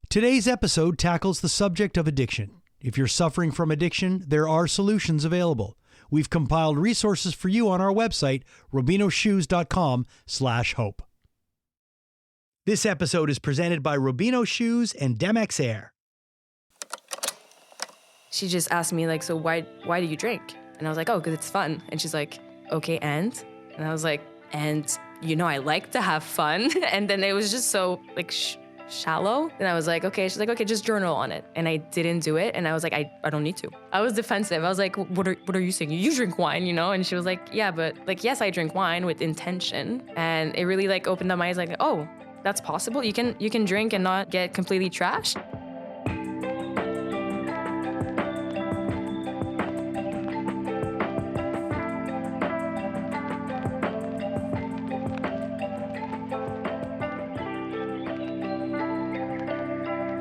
Today's episode tackles the subject of addiction. If you're suffering from addiction, there are solutions available. We've compiled resources for you on our website, rubinoshoes.com/hope. This episode is presented by Rubino Shoes and Demex Air. She just asked me, like, so why do you drink? And I was like, oh, because it's fun. And she's like, okay, and? And I was like, and, I like to have fun. And then it was just so, like, shallow. And I was like, okay. She's like, okay, just journal on it. And I didn't do it. And I was like, I don't need to. I was defensive. I was like, what are you saying? You drink wine, And she was like, yeah, but, like, yes, I drink wine with intention. And it really, like, opened up my eyes, like, oh, that's possible. You can drink and not get completely trashed.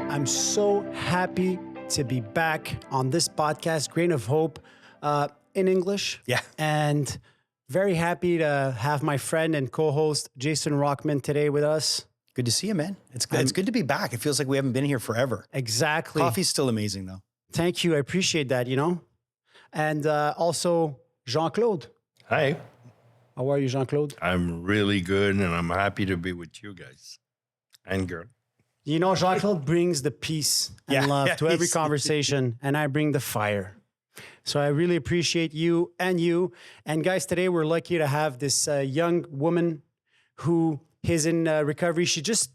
I'm so happy to be back on this podcast, Grain of Hope, in English. Yeah. And very happy to have my friend and co-host Jason Rockman today with us. Good to see you, man. It's good to be back. It feels like we haven't been here forever. Exactly. Coffee's still amazing, though. Thank you. I appreciate that, And also Jean-Claude. Hi. How are you, Jean-Claude? I'm really good, and I'm happy to be with you guys and girl. Jean-Claude brings the peace and love to every conversation, and I bring the fire. So I really appreciate you. And guys, today we're lucky to have this young woman who is in recovery. She's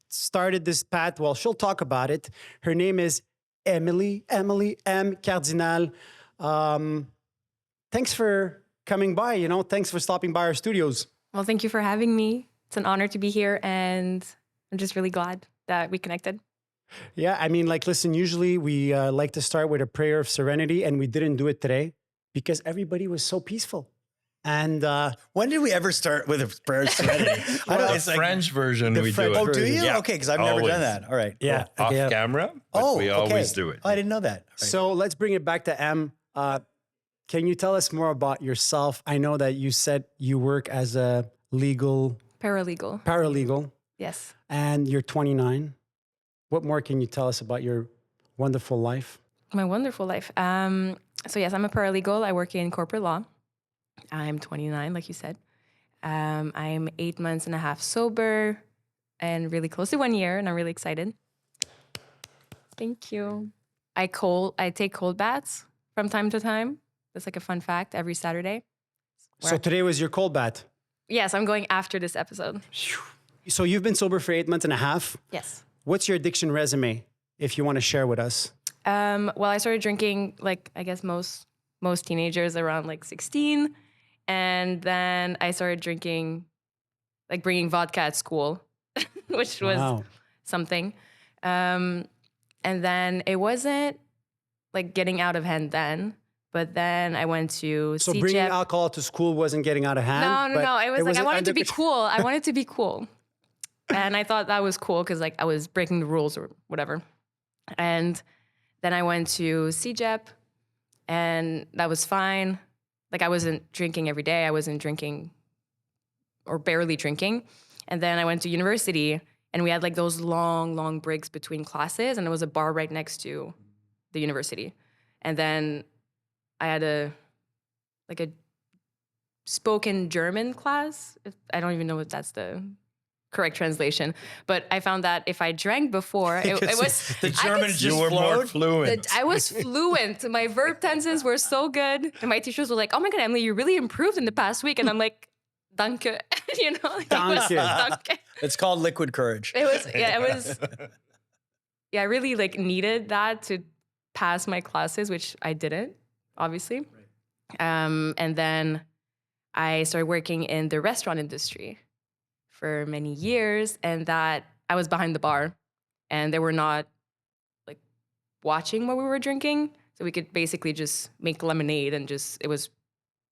started this path. Well, she'll talk about it. Her name is Emilie Em Cardinal. Thanks for coming by, Thanks for stopping by our studios. Well, thank you for having me. It's an honor to be here, and I'm just really glad that we connected. Yeah, listen, usually we like to start with a prayer of serenity, and we didn't do it today because everybody was so peaceful. And when did we ever start with a prayer of serenity? The French version we do it. Oh, do you? Yeah. Okay, because I've never done that. All right. Yeah. Off Okay. camera, but we always do it. Oh, I didn't know that. Right. So let's bring it back to Em. Can you tell us more about yourself? I know that you said you work as a paralegal. Yes. And you're 29. What more can you tell us about your wonderful life? My wonderful life. So yes, I'm a paralegal. I work in corporate law. I'm 29, like you said. I'm 8 months and a half sober and really close to 1 year, and I'm really excited. Thank you. I take cold baths from time to time. That's like a fun fact, every Saturday. So today was your cold bath? Yes, I'm going after this episode. So you've been sober for 8 months and a half. Yes. What's your addiction resume, if you want to share with us? Well, I started drinking, like, I guess most teenagers around like 16. And then I started drinking, like bringing vodka at school, which was something. And then it wasn't like getting out of hand then. But then I went to So CJEP. bringing alcohol to school wasn't getting out of hand? No. It was like, I wanted to be cool. I wanted to be cool. And I thought that was cool because, like, I was breaking the rules or whatever. And then I went to CJEP, and that was fine. Like, I wasn't drinking every day. I wasn't drinking or barely drinking. And then I went to university, and we had, like, those long breaks between classes, and there was a bar right next to the university. And then I had a spoken German class. I don't even know if that's the correct translation, but I found that if I drank before, it was the German just you were more fluent. I was fluent. My verb tenses were so good, and my teachers were like, "Oh my God, Emily, you really improved in the past week." And I'm like, "Danke," Danke. It's called liquid courage. It was. I really like needed that to pass my classes, which I didn't, obviously. Right. And then I started working in the restaurant industry for many years, and that I was behind the bar, and they were not like watching what we were drinking, so we could basically just make lemonade, and it was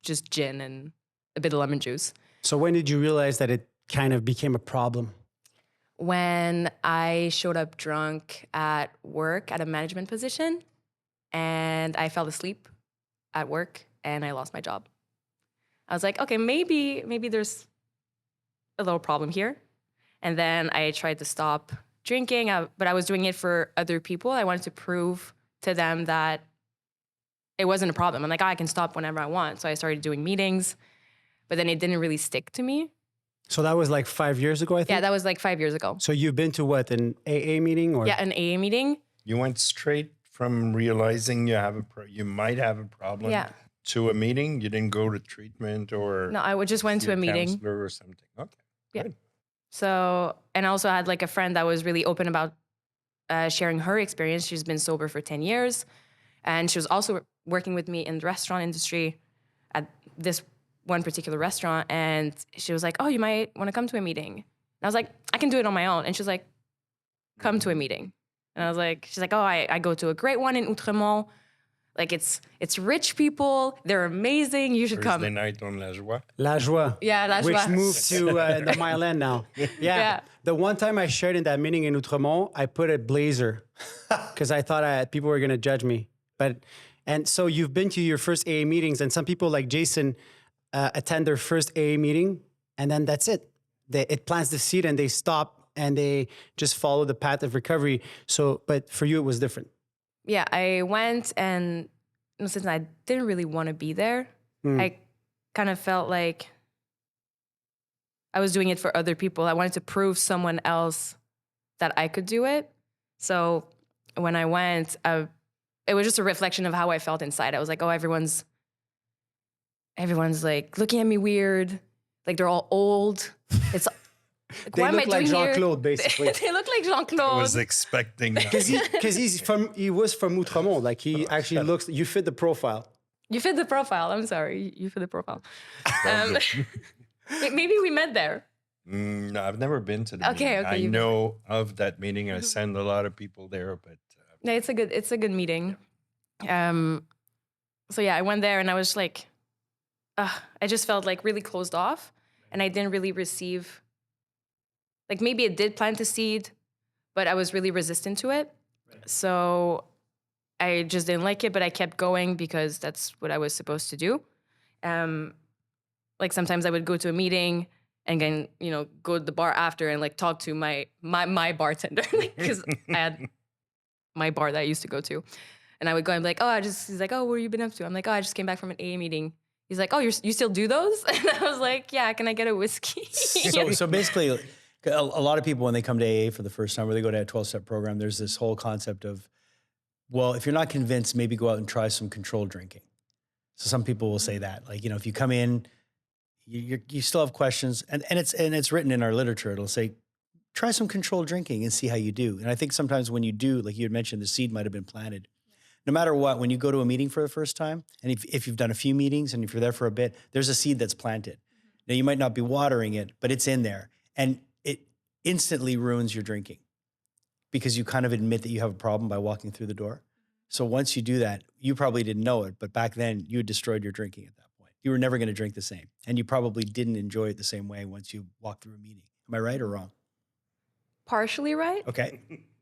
just gin and a bit of lemon juice. So when did you realize that it kind of became a problem? When I showed up drunk at work at a management position, and I fell asleep at work, and I lost my job. I was like, okay, maybe there's a little problem here. And then I tried to stop drinking, but I was doing it for other people. I wanted to prove to them that it wasn't a problem. I'm like, I can stop whenever I want. So I started doing meetings, but then it didn't really stick to me. So that was like 5 years ago, I think? Yeah, that was like 5 years ago. So you've been to what, an AA meeting? Or? Yeah, an AA meeting. You went straight from realizing you might have a problem to a meeting. You didn't go to treatment or no, I just went to a meeting counselor or something. Okay, yeah. Good. So, and I also had like a friend that was really open about sharing her experience. She's been sober for 10 years, and she was also working with me in the restaurant industry at this one particular restaurant. And she was like, "Oh, you might want to come to a meeting." And I was like, "I can do it on my own." And she's like, "Come to a meeting." And I was like, she's like, "Oh, I go to a great one in Outremont. Like it's rich people. They're amazing. You should Thursday come." night on La Joie. La Joie. Yeah, La Joie. Which moved to the Mile End now. Yeah. The one time I shared in that meeting in Outremont, I put a blazer because I thought people were going to judge me. And so you've been to your first AA meetings, and some people like Jason attend their first AA meeting, and then that's it. It plants the seed and they stop and they just follow the path of recovery. So, but for you, it was different. Yeah, I went, and since I didn't really want to be there, I kind of felt like I was doing it for other people. I wanted to prove someone else that I could do it. So when I went, it was just a reflection of how I felt inside. I was like, oh, everyone's like looking at me weird. Like they're all old. It's like, They what am I look like doing here? Jean-Claude, basically. They look like Jean-Claude. I was expecting that. Because he was from Outremont. Like he actually looks, you fit the profile. You fit the profile. I'm sorry. You fit the profile. Maybe we met there. No, I've never been to the Okay, meeting. okay, I you've know of that meeting. I send a lot of people there, but No, it's a good meeting. So yeah, I went there and I was like, I just felt like really closed off, and I didn't really receive. Like maybe it did plant a seed, but I was really resistant to it. Right. So I just didn't like it, but I kept going because that's what I was supposed to do. Like sometimes I would go to a meeting and then, go to the bar after and like talk to my bartender, because I had my bar that I used to go to. And I would go and be like, he's like, oh, what have you been up to? I'm like, I just came back from an AA meeting. He's like, oh, you still do those? And I was like, yeah, can I get a whiskey? So basically, a lot of people, when they come to AA for the first time or they go to a 12-step program, there's this whole concept of, well, if you're not convinced, maybe go out and try some controlled drinking. So some people will say that, like, if you come in, you still have questions, and it's written in our literature. It'll say, try some controlled drinking and see how you do. And I think sometimes when you do, like you had mentioned, the seed might have been planted. No matter what, when you go to a meeting for the first time, and if you've done a few meetings and if you're there for a bit, there's a seed that's planted. Now, you might not be watering it, but it's in there. And it instantly ruins your drinking because you kind of admit that you have a problem by walking through the door. So once you do that, you probably didn't know it, but back then you had destroyed your drinking at that point. You were never going to drink the same. And you probably didn't enjoy it the same way once you walked through a meeting. Am I right or wrong? Partially right. Okay.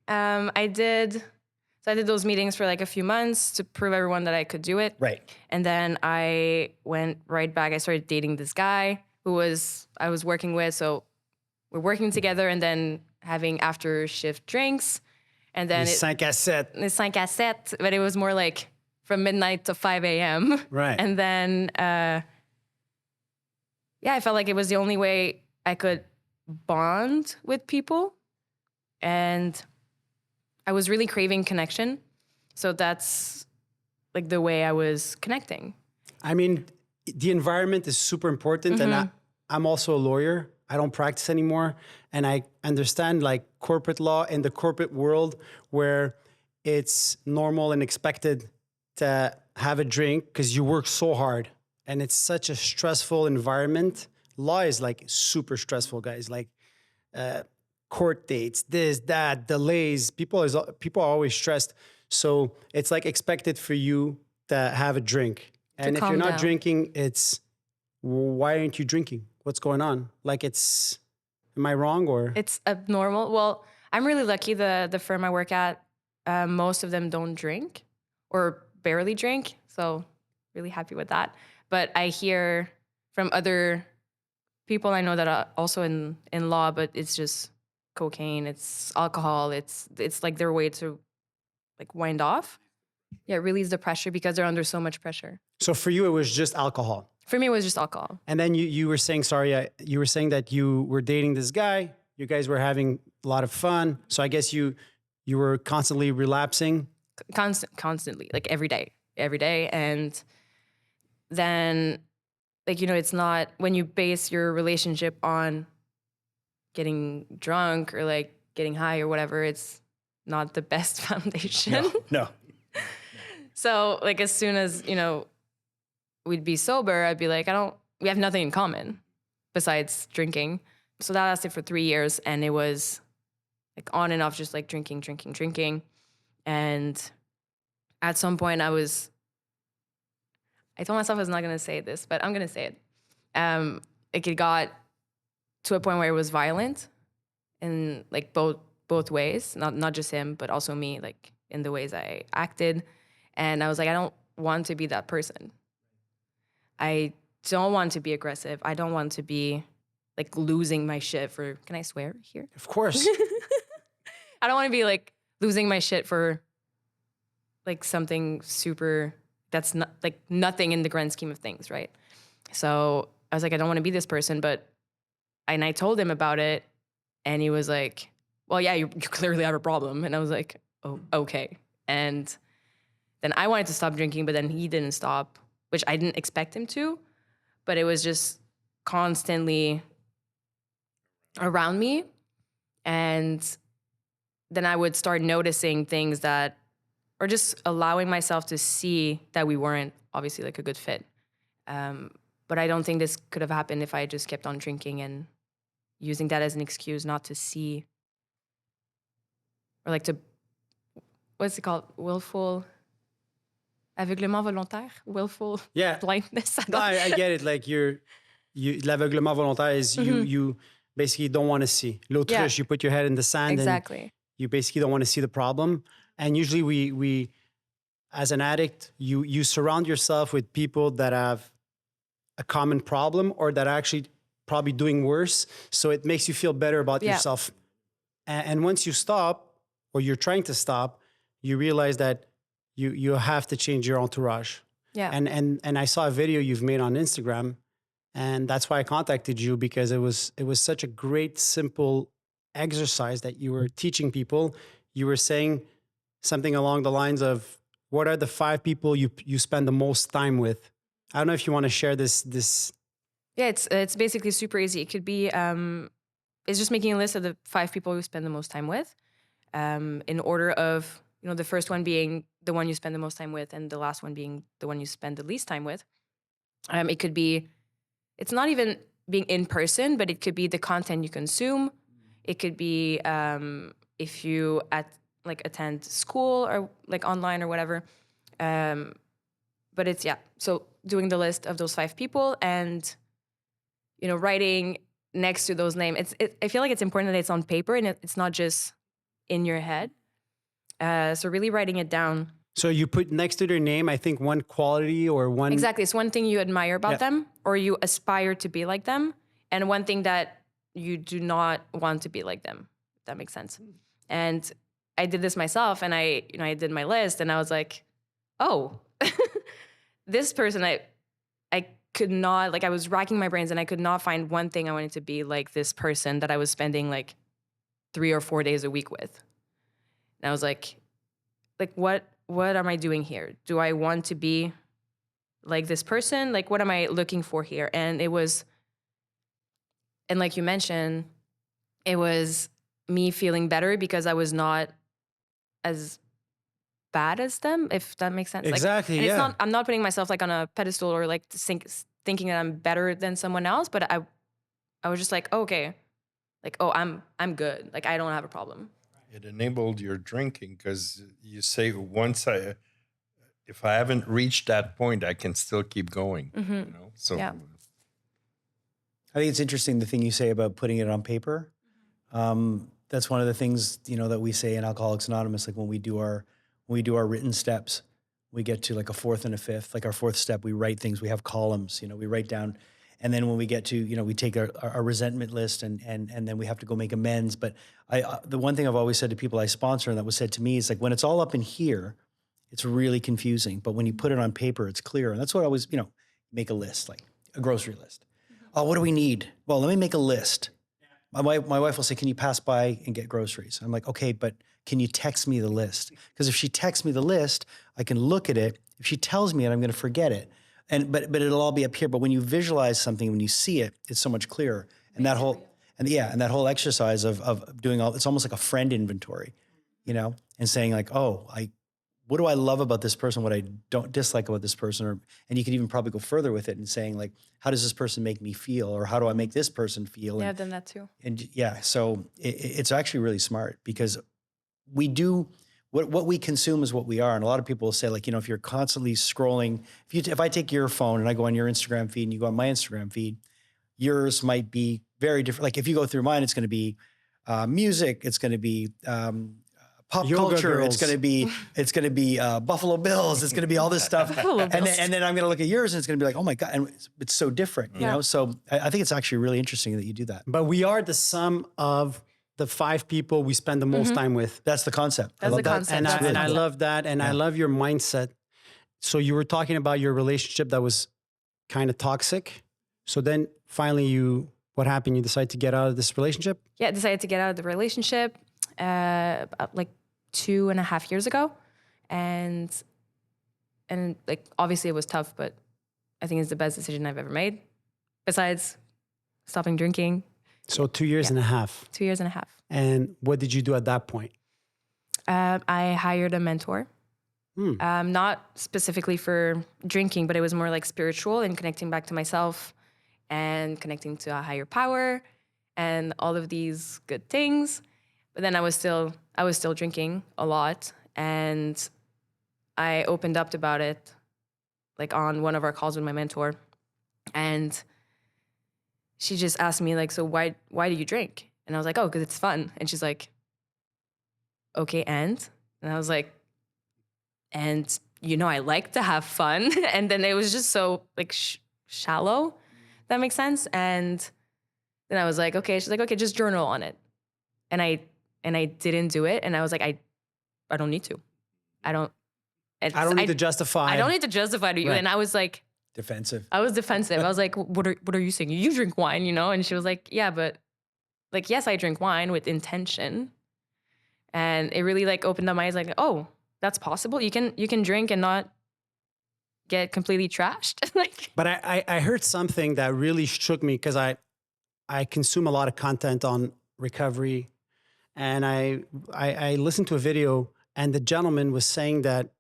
I did those meetings for like a few months to prove everyone that I could do it. Right. And then I went right back. I started dating this guy I was working with. So we're working together and then having after shift drinks. And then Les 5 à 7. Les 5 à 7, but it was more like from midnight to 5 a.m. Right. And then, I felt like it was the only way I could bond with people. And I was really craving connection. So that's like the way I was connecting. I mean, the environment is super important. And I'm also a lawyer. I don't practice anymore. And I understand like corporate law in the corporate world where it's normal and expected to have a drink because you work so hard. And it's such a stressful environment. Law is like super stressful, guys. Like court dates, this, that, delays. People are always stressed. So it's like expected for you to have a drink. And if you're not drinking, it's, why aren't you drinking? What's going on? Like am I wrong or? It's abnormal. Well, I'm really lucky. The firm I work at, most of them don't drink or barely drink. So really happy with that. But I hear from other people I know that are also in law, but it's just cocaine, it's alcohol, it's like their way to like wind off. Yeah, release the pressure because they're under so much pressure. So for you, it was just alcohol. For me, it was just alcohol. And then you were saying, you were saying that you were dating this guy. You guys were having a lot of fun. So I guess you were constantly relapsing. Constantly, like every day. And then, like, you know, it's not when you base your relationship on getting drunk or like getting high or whatever, it's not the best foundation. No. So like as soon as, you know, we'd be sober, I'd be like, we have nothing in common besides drinking. So that lasted for 3 years, and it was like on and off, just like drinking. And at some point I told myself I was not going to say this, but I'm going to say it. Like it got to a point where it was violent in like both ways, not just him, but also me, like in the ways I acted. And I was like, I don't want to be that person. I don't want to be aggressive. I don't want to be like losing my shit for, can I swear here? Of course. I don't want to be like losing my shit for like something super, that's not like nothing in the grand scheme of things, right? So I was like, I don't want to be this person, and I told him about it, and he was like, well, yeah, you clearly have a problem. And I was like, oh, okay. And then I wanted to stop drinking, but then he didn't stop, which I didn't expect him to, but it was just constantly around me. And then I would start noticing things that, or just allowing myself to see that we weren't obviously like a good fit. But I don't think this could have happened if I just kept on drinking and using that as an excuse not to see, or like to, what's it called? Willful, aveuglement volontaire? Willful blindness? I get it. Like l'aveuglement volontaire is you basically don't want to see. L'autruche, you put your head in the sand. Exactly. And you basically don't want to see the problem. And usually we as an addict, you surround yourself with people that have a common problem or that are actually probably doing worse. So it makes you feel better about yourself. And once you stop, or you're trying to stop, you realize that you have to change your entourage. Yeah. And I saw a video you've made on Instagram, and that's why I contacted you, because it was such a great, simple exercise that you were teaching people. You were saying something along the lines of, what are the 5 people you spend the most time with? I don't know if you want to share this. Yeah, it's basically super easy. It could be, it's just making a list of the 5 people you spend the most time with, in order of, you know, the first one being the one you spend the most time with, and the last one being the one you spend the least time with. It could be, it's not even being in person, but it could be the content you consume. It could be if you attend school or like online or whatever. But it's, so doing the list of those 5 people and, you know, writing next to those names. I feel like it's important that it's on paper and it's not just in your head. So really writing it down. So you put next to their name, I think, one quality or one... Exactly. It's one thing you admire about them, or you aspire to be like them, and one thing that you do not want to be like them, if that makes sense. And I did this myself, and I did my list, and I was like, oh, this person, I could not, like, I was racking my brains, and I could not find one thing I wanted to be like this person that I was spending like 3 or 4 days a week with. And I was like, what am I doing here? Do I want to be like this person? Like, what am I looking for here? And it was, and like you mentioned, it was me feeling better because I was not as bad as them, if that makes sense. Exactly, like, and it's not, I'm not putting myself like on a pedestal or like thinking that I'm better than someone else, but I was just like, oh, okay, like, oh, I'm good. Like, I don't have a problem. It enabled your drinking because you say, if I haven't reached that point, I can still keep going. Mm-hmm. You know? So yeah. I think it's interesting the thing you say about putting it on paper. That's one of the things, you know, that we say in Alcoholics Anonymous. Like when we do our written steps, we get to like a 4th and a 5th. Like our 4th step, we write things. We have columns. You know, we write down, And then when we get to, you know, we take our resentment list and then we have to go make amends. But the one thing I've always said to people I sponsor, and that was said to me, is like, when it's all up in here, it's really confusing. But when you put it on paper, it's clear. And that's what I always, you know, make a list, like a grocery list. Oh, what do we need? Well, let me make a list. My wife will say, can you pass by and get groceries? I'm like, okay, but can you text me the list? Because if she texts me the list, I can look at it. If she tells me it, I'm going to forget it. But it'll all be up here. But when you visualize something, when you see it, it's so much clearer. And that whole exercise of doing it's almost like a friend inventory, you know, and saying like, oh, what do I love about this person? What I don't dislike about this person? And you can even probably go further with it and saying like, how does this person make me feel? Or how do I make this person feel? Yeah, I've done that too. And yeah, so it's actually really smart because we do what we consume is what we are. And a lot of people will say like, you know, if you're constantly scrolling, if I take your phone and I go on your Instagram feed and you go on my Instagram feed, yours might be very different. Like if you go through mine, it's going to be music. It's going to be pop Yoga culture. girls. It's going to be Buffalo Bills. It's going to be all this stuff. and then I'm going to look at yours and it's going to be like, oh my God. And it's so different, you know? So I think it's actually really interesting that you do that. But we are the sum of the 5 people we spend the most time with. That's the concept. That's the concept. And I love that. And I love your mindset. So you were talking about your relationship that was kind of toxic. So then finally what happened? You decided to get out of this relationship? Yeah, I decided to get out of the relationship about like 2.5 years ago. And like, obviously it was tough, but I think it's the best decision I've ever made. Besides stopping drinking. So 2 years and a half. 2 years and a half. And what did you do at that point? I hired a mentor. Not specifically for drinking, but it was more like spiritual and connecting back to myself and connecting to a higher power and all of these good things. But then I was still drinking a lot, and I opened up about it like on one of our calls with my mentor, and she just asked me like, so why do you drink? And I was like, oh, because it's fun. And she's like, okay, and I was like, and you know, I like to have fun. And then it was just so like shallow. That makes sense. And then I was like, okay. She's like, okay, just journal on it. And I didn't do it. And I was like, I don't need to. I don't need to justify. I don't need to justify to you. Right. And I was like, defensive. I was defensive. I was like, what are you saying? You drink wine, you know? And she was like, yeah, but like, yes, I drink wine with intention. And it really like opened up my eyes like, oh, that's possible. You can drink and not get completely trashed. Like, but I heard something that really shook me because I consume a lot of content on recovery, and I listened to a video, and the gentleman was saying that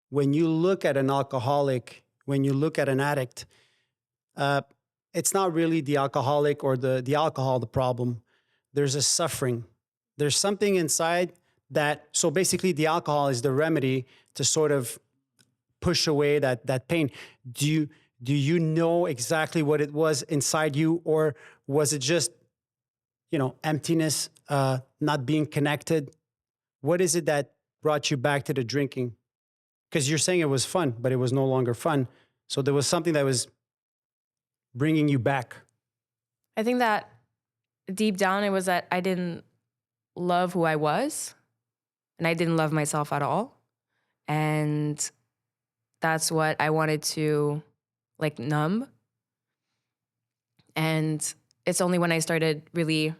when you look at an alcoholic, when you look at an addict, it's not really the alcoholic or the alcohol the problem. There's a suffering. There's something inside that, so basically the alcohol is the remedy to sort of push away that pain. Do you know exactly what it was inside you, or was it just, you know, emptiness, not being connected? What is it that brought you back to the drinking? Because you're saying it was fun, but it was no longer fun. So there was something that was bringing you back. I think that deep down it was that I didn't love who I was, and I didn't love myself at all. And that's what I wanted to like numb. And it's only when I started really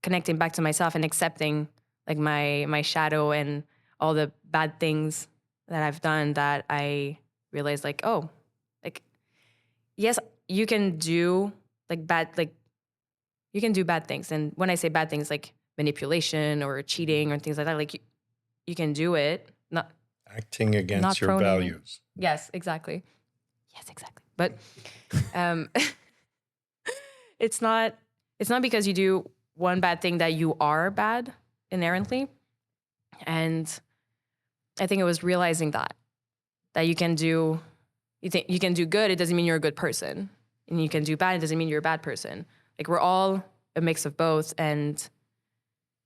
connecting back to myself and accepting like my shadow and all the bad things that I've done that I realized like, oh, like, yes, you can do you can do bad things. And when I say bad things, like prostitution or cheating or things like that, like you can do it. Not acting against your values. Yes, exactly. Yes, exactly. But it's not because you do one bad thing that you are bad inherently. And I think it was realizing that you can do good, it doesn't mean you're a good person. And you can do bad, it doesn't mean you're a bad person. Like, we're all a mix of both, and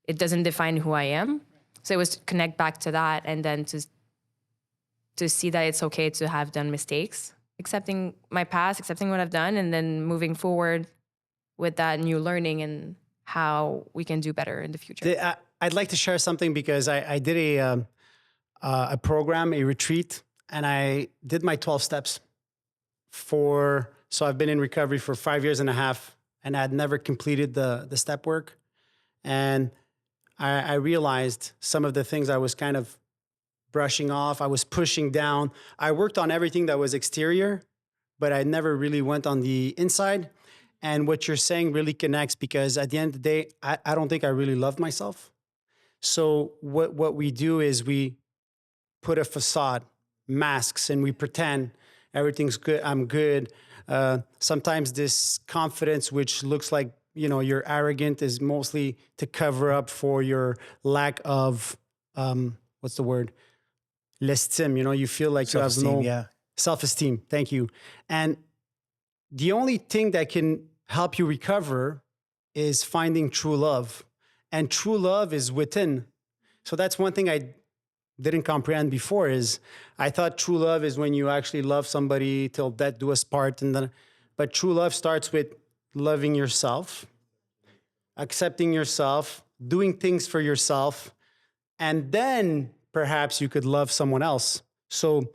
it doesn't define who I am. So it was to connect back to that, and then to see that it's okay to have done mistakes accepting my past, accepting what I've done, and then moving forward with that new learning and how we can do better in the future. I'd like to share something because I did a program, a retreat, and I did my 12 steps so I've been in recovery for 5 years and a half, and I had never completed the step work. And I realized some of the things I was kind of brushing off, I was pushing down. I worked on everything that was exterior, but I never really went on the inside. And what you're saying really connects, because at the end of the day, I don't think I really loved myself. So what we do is we put a facade, masks, and we pretend everything's good, I'm good. Sometimes this confidence, which looks like, you're arrogant, is mostly to cover up for your lack of, what's the word? L'estime. You feel like you have no self-esteem. Thank you. And the only thing that can help you recover is finding true love. And true love is within. So that's one thing I didn't comprehend before, is I thought true love is when you actually love somebody till death do us part. But true love starts with loving yourself, accepting yourself, doing things for yourself, and then perhaps you could love someone else. So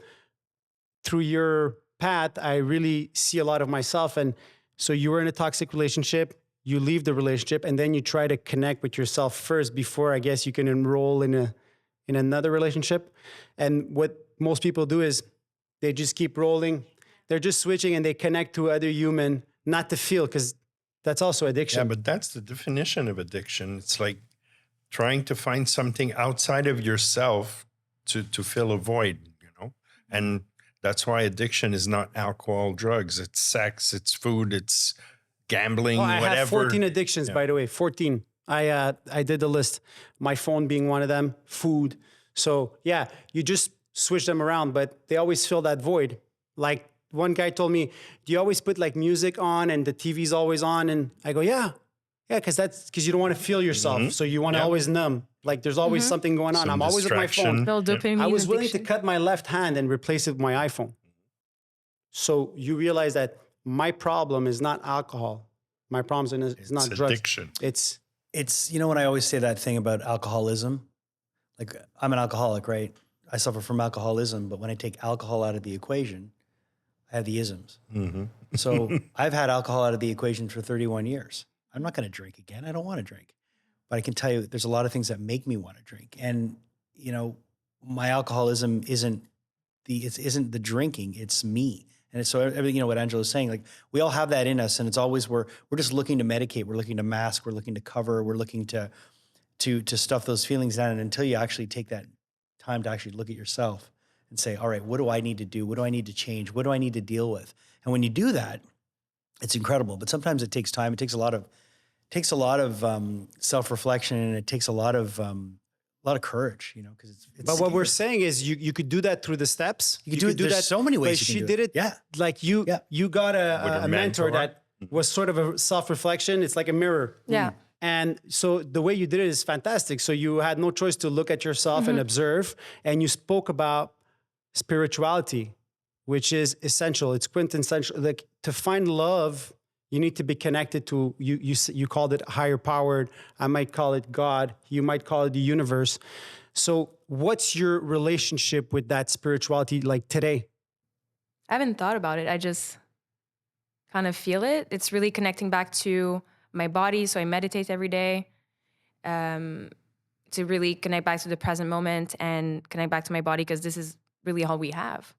through your path, I really see a lot of myself. And so you were in a toxic relationship, you leave the relationship, and then you try to connect with yourself first before, I guess, you can enroll in another relationship. And what most people do is they just keep rolling. They're just switching, and they connect to other human, not to feel, because that's also addiction. Yeah, but that's the definition of addiction. It's like trying to find something outside of yourself to fill a void, And that's why addiction is not alcohol, drugs. It's sex, it's food, it's gambling, whatever. I have 14 addictions, by the way, 14. I did the list. My phone being one of them, food. So yeah, you just switch them around, but they always fill that void. Like one guy told me, do you always put like music on and the TV's always on? And I go, yeah, because you don't want to feel yourself. Mm-hmm. So you want to always numb. Like there's always something going on. I'm always with my phone. I was willing to cut my left hand and replace it with my iPhone. So you realize that my problem is not alcohol. My problem is not drugs. Addiction. It's when I always say that thing about alcoholism, like I'm an alcoholic, right? I suffer from alcoholism, but when I take alcohol out of the equation, I have the isms. Mm-hmm. So I've had alcohol out of the equation for 31 years. I'm not going to drink again. I don't want to drink. But I can tell you there's a lot of things that make me want to drink. And, my alcoholism isn't the drinking, it's me. And so everything, what Angelo is saying, like we all have that in us, and it's always we're just looking to medicate, we're looking to mask, we're looking to cover, we're looking to stuff those feelings down. And until you actually take that time to actually look at yourself and say, all right, what do I need to do? What do I need to change? What do I need to deal with? And when you do that, it's incredible. But sometimes it takes time. It takes a lot of self-reflection, and it takes a lot of courage, because it's. But what we're saying is you could do that through the steps. You could do that so many ways. But she did it. Yeah. Like you got a mentor that was sort of a self-reflection. It's like a mirror. Yeah. And so the way you did it is fantastic. So you had no choice to look at yourself and observe. And you spoke about spirituality, which is essential. It's quintessential. Like to find love, you need to be connected to, you called it higher powered. I might call it God. You might call it the universe. So what's your relationship with that spirituality like today? I haven't thought about it. I just kind of feel it. It's really connecting back to my body. So I meditate every day to really connect back to the present moment and connect back to my body, because this is really all we have.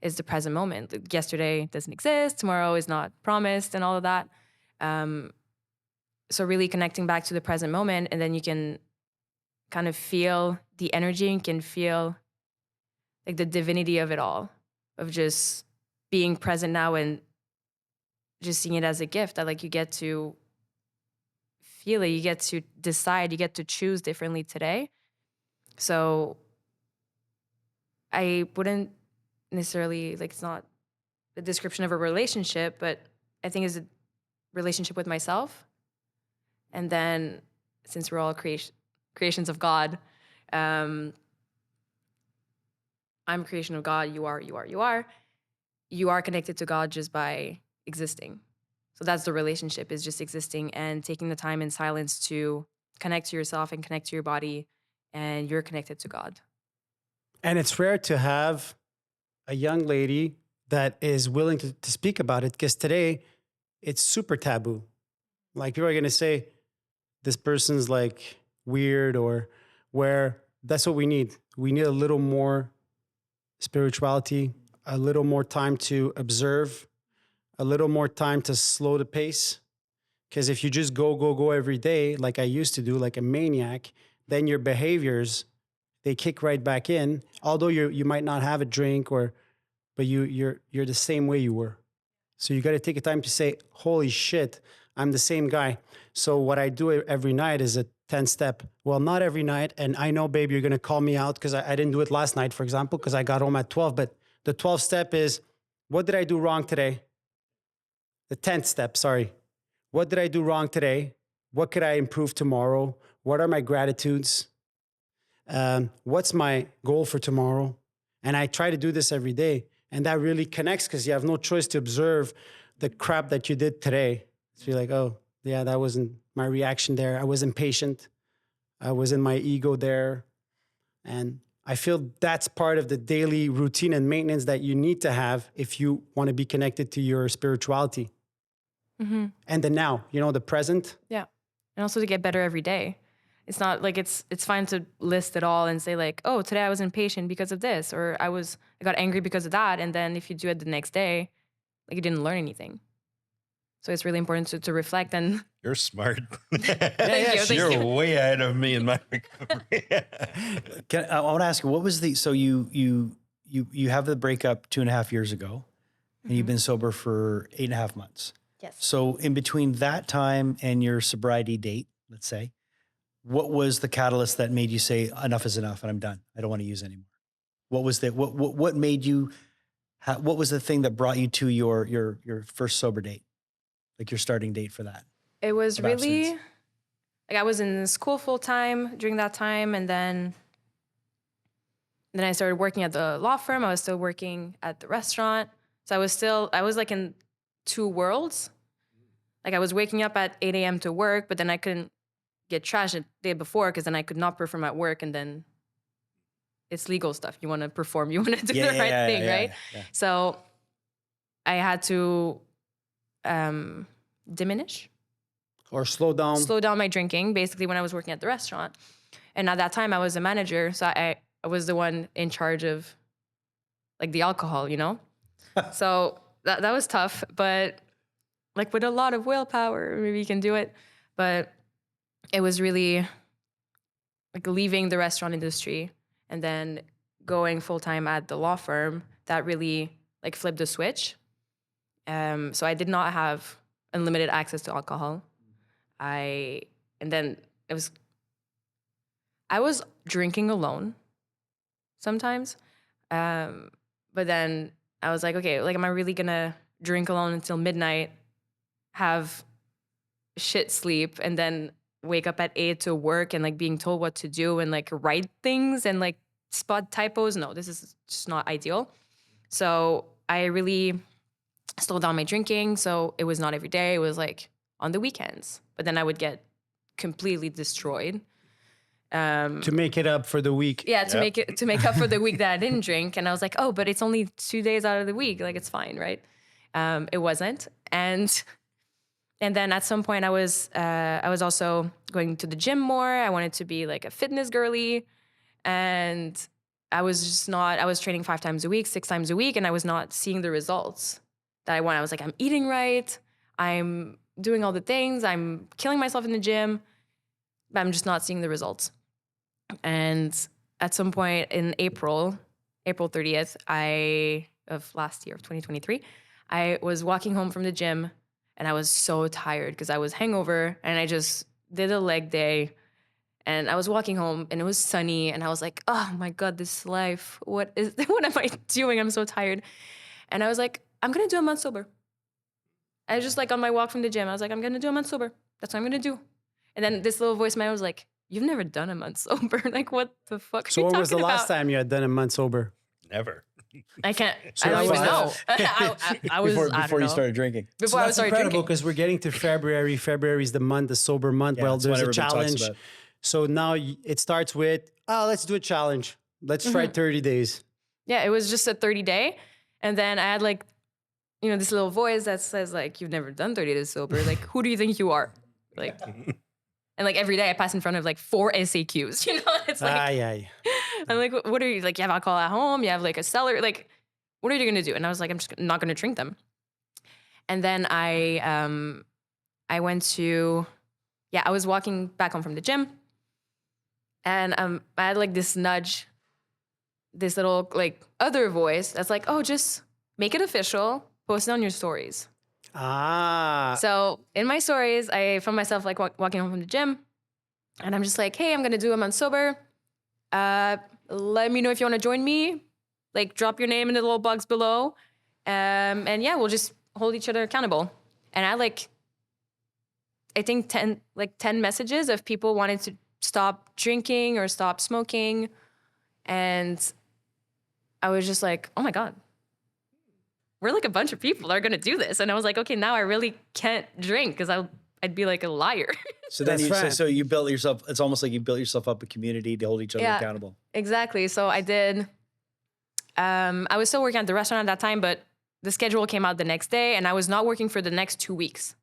Is the present moment. Like yesterday doesn't exist, tomorrow is not promised, and all of that. So really connecting back to the present moment, and then you can kind of feel the energy, and can feel like the divinity of it all, of just being present now and just seeing it as a gift that like you get to feel it, you get to decide, you get to choose differently today. So I wouldn't necessarily, like, it's not the description of a relationship, but I think it's a relationship with myself. And then since we're all creations of God, I'm a creation of God, you are. you are connected to God just by existing. So that's the relationship, is just existing and taking the time in silence to connect to yourself and connect to your body, and you're connected to God. And it's rare to have a young lady that is willing to speak about it, because today it's super taboo. Like, people are going to say this person's like weird, or where that's what we need. We need a little more spirituality, a little more time to observe, a little more time to slow the pace. Because if you just go every day, like I used to do, like a maniac, then your behaviors, they kick right back in. Although you might not have a drink, but you're the same way you were. So you got to take a time to say, holy shit, I'm the same guy. So what I do every night is a 10-step. Well, not every night. And I know, babe, you're going to call me out because I didn't do it last night, for example, because I got home at 12. But the 12th step is, what did I do wrong today? The 10th step, sorry. What did I do wrong today? What could I improve tomorrow? What are my gratitudes? What's my goal for tomorrow? And I try to do this every day. And that really connects, because you have no choice to observe the crap that you did today. So you're like, oh, yeah, that wasn't my reaction there. I was impatient. I was in my ego there. And I feel that's part of the daily routine and maintenance that you need to have if you want to be connected to your spirituality. Mm-hmm. And the now, the present. Yeah. And also to get better every day. It's not like it's fine to list it all and say like, oh, today I was impatient because of this, or I got angry because of that. And then if you do it the next day, like, you didn't learn anything. So it's really important to reflect. And You're smart. Thank you. You're way ahead of me in my recovery. I want to ask you, what was so you have the breakup 2.5 years ago, and you've been sober for 8.5 months. Yes. So in between that time and your sobriety date, let's say, what was the catalyst that made you say, enough is enough and I'm done, I don't want to use anymore? What was what made you, what was the thing that brought you to your first sober date? Like your starting date for that? It was really, abstinence? like, I was in school full time during that time. And then I started working at the law firm. I was still working at the restaurant. So I was like in two worlds. Like, I was waking up at 8 a.m. to work, but then I couldn't get trashed the day before, because then I could not perform at work. And then it's legal stuff. You want to perform, you want to do the right thing, right? Yeah. So I had to diminish or slow down my drinking, basically, when I was working at the restaurant. And at that time I was a manager. So I was the one in charge of like the alcohol, So that was tough, but like with a lot of willpower, maybe you can do it. But it was really like leaving the restaurant industry and then going full time at the law firm that really like flipped the switch. So I did not have unlimited access to alcohol. I was drinking alone sometimes. But then I was like, okay, like, am I really gonna drink alone until midnight, have shit sleep, and then wake up at 8 to work and like being told what to do and like write things and like spot typos? No, this is just not ideal. So I really slowed down my drinking. So it was not every day. It was like on the weekends. But then I would get completely destroyed. To make it up for the week. Yeah, to make up for the week that I didn't drink. And I was like, oh, but it's only 2 days out of the week. Like, it's fine, right? It wasn't. And then at some point I was also going to the gym more. I wanted to be like a fitness girly. And I was training 5 times a week, 6 times a week. And I was not seeing the results that I want. I was like, I'm eating right. I'm doing all the things. I'm killing myself in the gym. But I'm just not seeing the results. And at some point in April 30th, of last year, of 2023, I was walking home from the gym and I was so tired because I was hangover and I just did a leg day and I was walking home and it was sunny and I was like, oh my God, this life, what am I doing? I'm so tired. And I was like, I'm going to do a month sober. I was just like on my walk from the gym, I was like, I'm going to do a month sober. That's what I'm going to do. And then this little voice in my head was like, you've never done a month sober. Like, what the fuck So are you when was the talking last about? time you had done a month sober? Never. I can't. So I don't that even know. was- I was before I don't you know. started drinking. Before I that's started incredible drinking. because we're getting to February. February is the month, the sober month. Yeah, Well, that's what there's a everybody talks challenge. about. So now it starts with, let's do a challenge. Let's try 30 days. Yeah, it was just a 30-day. And then I had like, this little voice that says like, you've never done 30 days sober. Like, who do you think you are? Like, and like every day I pass in front of like 4 SAQs, it's like, I'm like, what are you, like, you have alcohol at home, you have like a cellar, like, what are you going to do? And I was like, I'm just not going to drink them. And then I went to, I was walking back home from the gym and I had like this nudge, this little like other voice that's like, oh, just make it official, post it on your stories. So in my stories, I found myself like walking home from the gym and I'm just like, hey, I'm going to do a month sober. Let me know if you want to join me. Like drop your name in the little box below. And yeah, we'll just hold each other accountable. And I think 10 messages of people wanting to stop drinking or stop smoking. And I was just like, oh my God, we're like a bunch of people that are going to do this. And I was like, okay, now I really can't drink because I'd be like a liar. So then That's right. so you built yourself, it's almost like you built yourself up a community to hold each other accountable. Exactly. So I did, I was still working at the restaurant at that time, but the schedule came out the next day and I was not working for the next 2 weeks.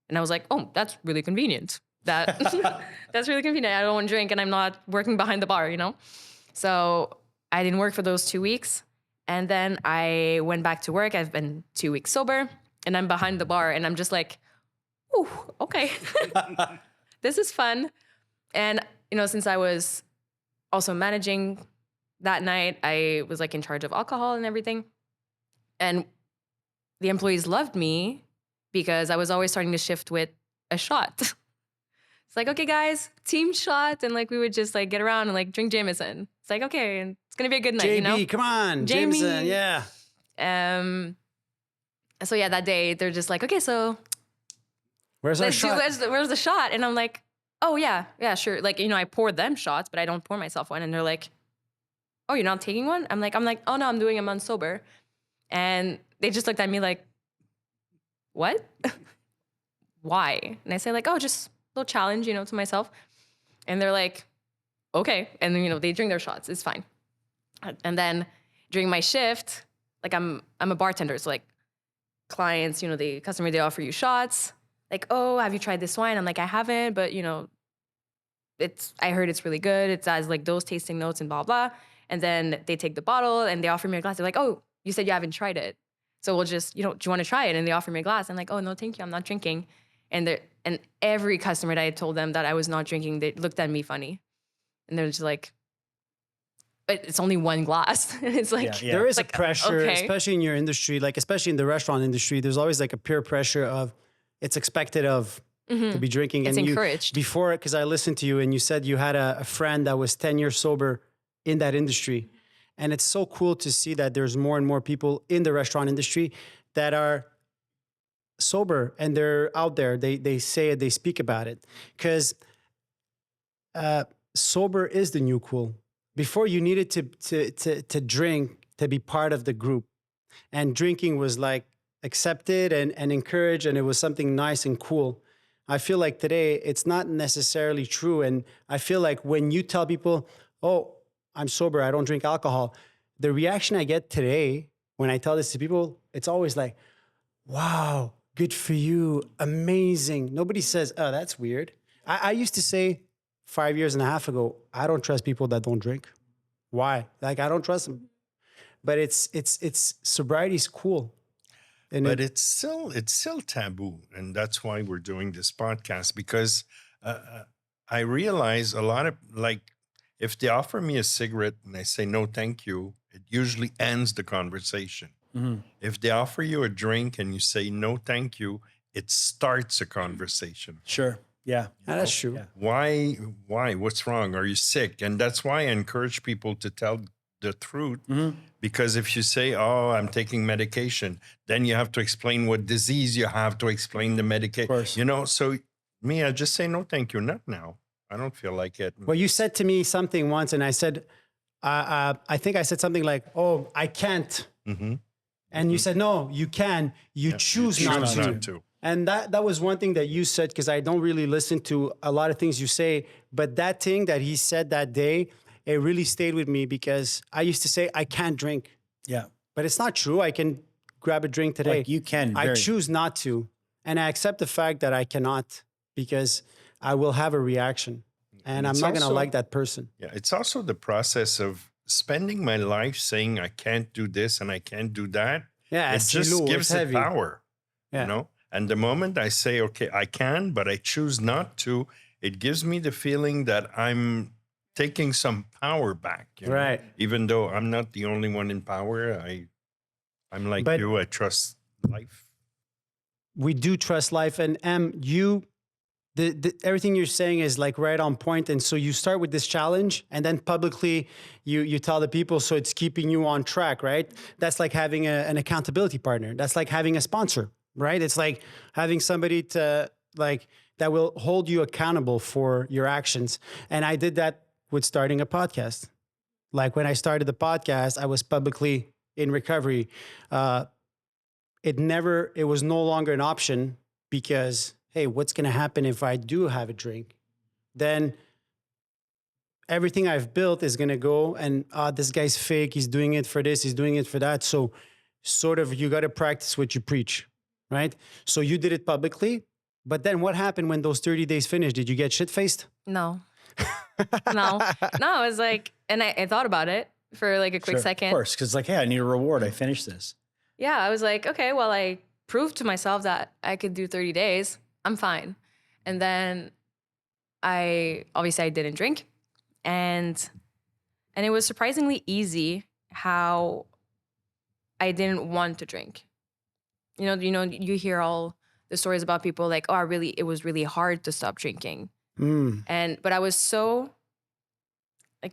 And I was like, oh, that's really convenient. That's really convenient. I don't want to drink and I'm not working behind the bar, So I didn't work for those 2 weeks. And then I went back to work. I've been 2 weeks sober and I'm behind the bar and I'm just like, ooh, okay. This is fun. And, since I was also managing that night, I was like in charge of alcohol and everything. And the employees loved me because I was always starting to shift with a shot. It's like, okay, guys, team shot. And like, we would just like get around and like drink Jameson. It's like, okay, and it's going to be a good night, JB, come on. Jamie. Jameson, yeah. So yeah, that day they're just like, okay, so Where's our let's do, shot? where's the shot? And I'm like, oh yeah, sure. Like, I pour them shots, but I don't pour myself one. And they're like, oh, you're not taking one? I'm like, oh no, I'm doing a month sober. And they just looked at me like, what? Why? And I say like, oh, just a little challenge, to myself. And they're like, okay. And then, they drink their shots. It's fine. And then during my shift, like I'm a bartender. So like clients, the customer, they offer you shots. Like, oh, have you tried this wine? I'm like, I haven't, but I heard it's really good. It has like those tasting notes and blah, blah. And then they take the bottle and they offer me a glass. They're like, oh, you said you haven't tried it. So we'll just, do you want to try it? And they offer me a glass. I'm like, oh, no, thank you. I'm not drinking. And every customer that I told them that I was not drinking, they looked at me funny. And they're just like, but it's only one glass. It's like, There is like, a pressure, okay. especially in your industry, like especially in the restaurant industry, there's always like a peer pressure of it's expected of to be drinking. It's and encouraged. Before, because I listened to you and you said you had a friend that was 10 years sober in that industry. And it's so cool to see that there's more and more people in the restaurant industry that are sober and they're out there. They say it, they speak about it. Because sober is the new cool. Before you needed to drink to be part of the group. And drinking was like accepted and encouraged, and it was something nice and cool. I feel like today it's not necessarily true. And I feel like when you tell people, oh, I'm sober, I don't drink alcohol, the reaction I get today when I tell this to people, it's always like, wow, good for you, amazing. Nobody says, oh, that's weird. I used to say 5 years and a half ago, I don't trust people that don't drink. Why? Like, I don't trust them. But it's sobriety's cool. And But it's still taboo, and that's why we're doing this podcast, because I realize a lot of, like, if they offer me a cigarette and I say no thank you, it usually ends the conversation. Mm-hmm. If they offer you a drink and you say no thank you, it starts a conversation. Sure. Yeah. that's true. Why? What's wrong? Are you sick? And that's why I encourage people to tell the truth. Mm-hmm. Because if you say, oh, I'm taking medication, then you have to explain what disease you have, to explain the medication. Of course. So me, I just say, no, thank you, not now. I don't feel like it. Well, you said to me something once, and I said, I think I said something like, oh, I can't Mm-hmm. And you said, no, you can. You choose not to. And that was one thing that you said, because I don't really listen to a lot of things you say. But that thing that he said that day, it really stayed with me, because I used to say, I can't drink. Yeah. But it's not true. I can grab a drink today. Like you can. I choose not to. And I accept the fact that I cannot, because I will have a reaction. And I'm not going to like that person. Yeah, it's also the process of spending my life saying I can't do this and I can't do that. Yeah, it just gives it power, you know? And the moment I say, okay, I can, but I choose not to, it gives me the feeling that I'm taking some power back. You know? Even though I'm not the only one in power, I'm like you, I trust life. We do trust life. And everything you're saying is like right on point. And so you start with this challenge, and then publicly you tell the people, so it's keeping you on track, right? That's like having an accountability partner. That's like having a sponsor, right? It's like having somebody that will hold you accountable for your actions. And I did that with starting a podcast. Like when I started the podcast, I was publicly in recovery. It was no longer an option, because hey, what's going to happen if I do have a drink? Then everything I've built is going to go, and this guy's fake. He's doing it for this. He's doing it for that. So sort of you got to practice what you preach, right? So you did it publicly. But then what happened when those 30 days finished? Did you get shit-faced? No. No. I was like, and I thought about it for like a quick second. Of course, because like, hey, I need a reward. I finished this. Yeah, I was like, okay, well, I proved to myself that I could do 30 days. I'm fine. And then I didn't drink. And it was surprisingly easy how I didn't want to drink. You know, you hear all the stories about people like, oh, it was really hard to stop drinking. But I was so like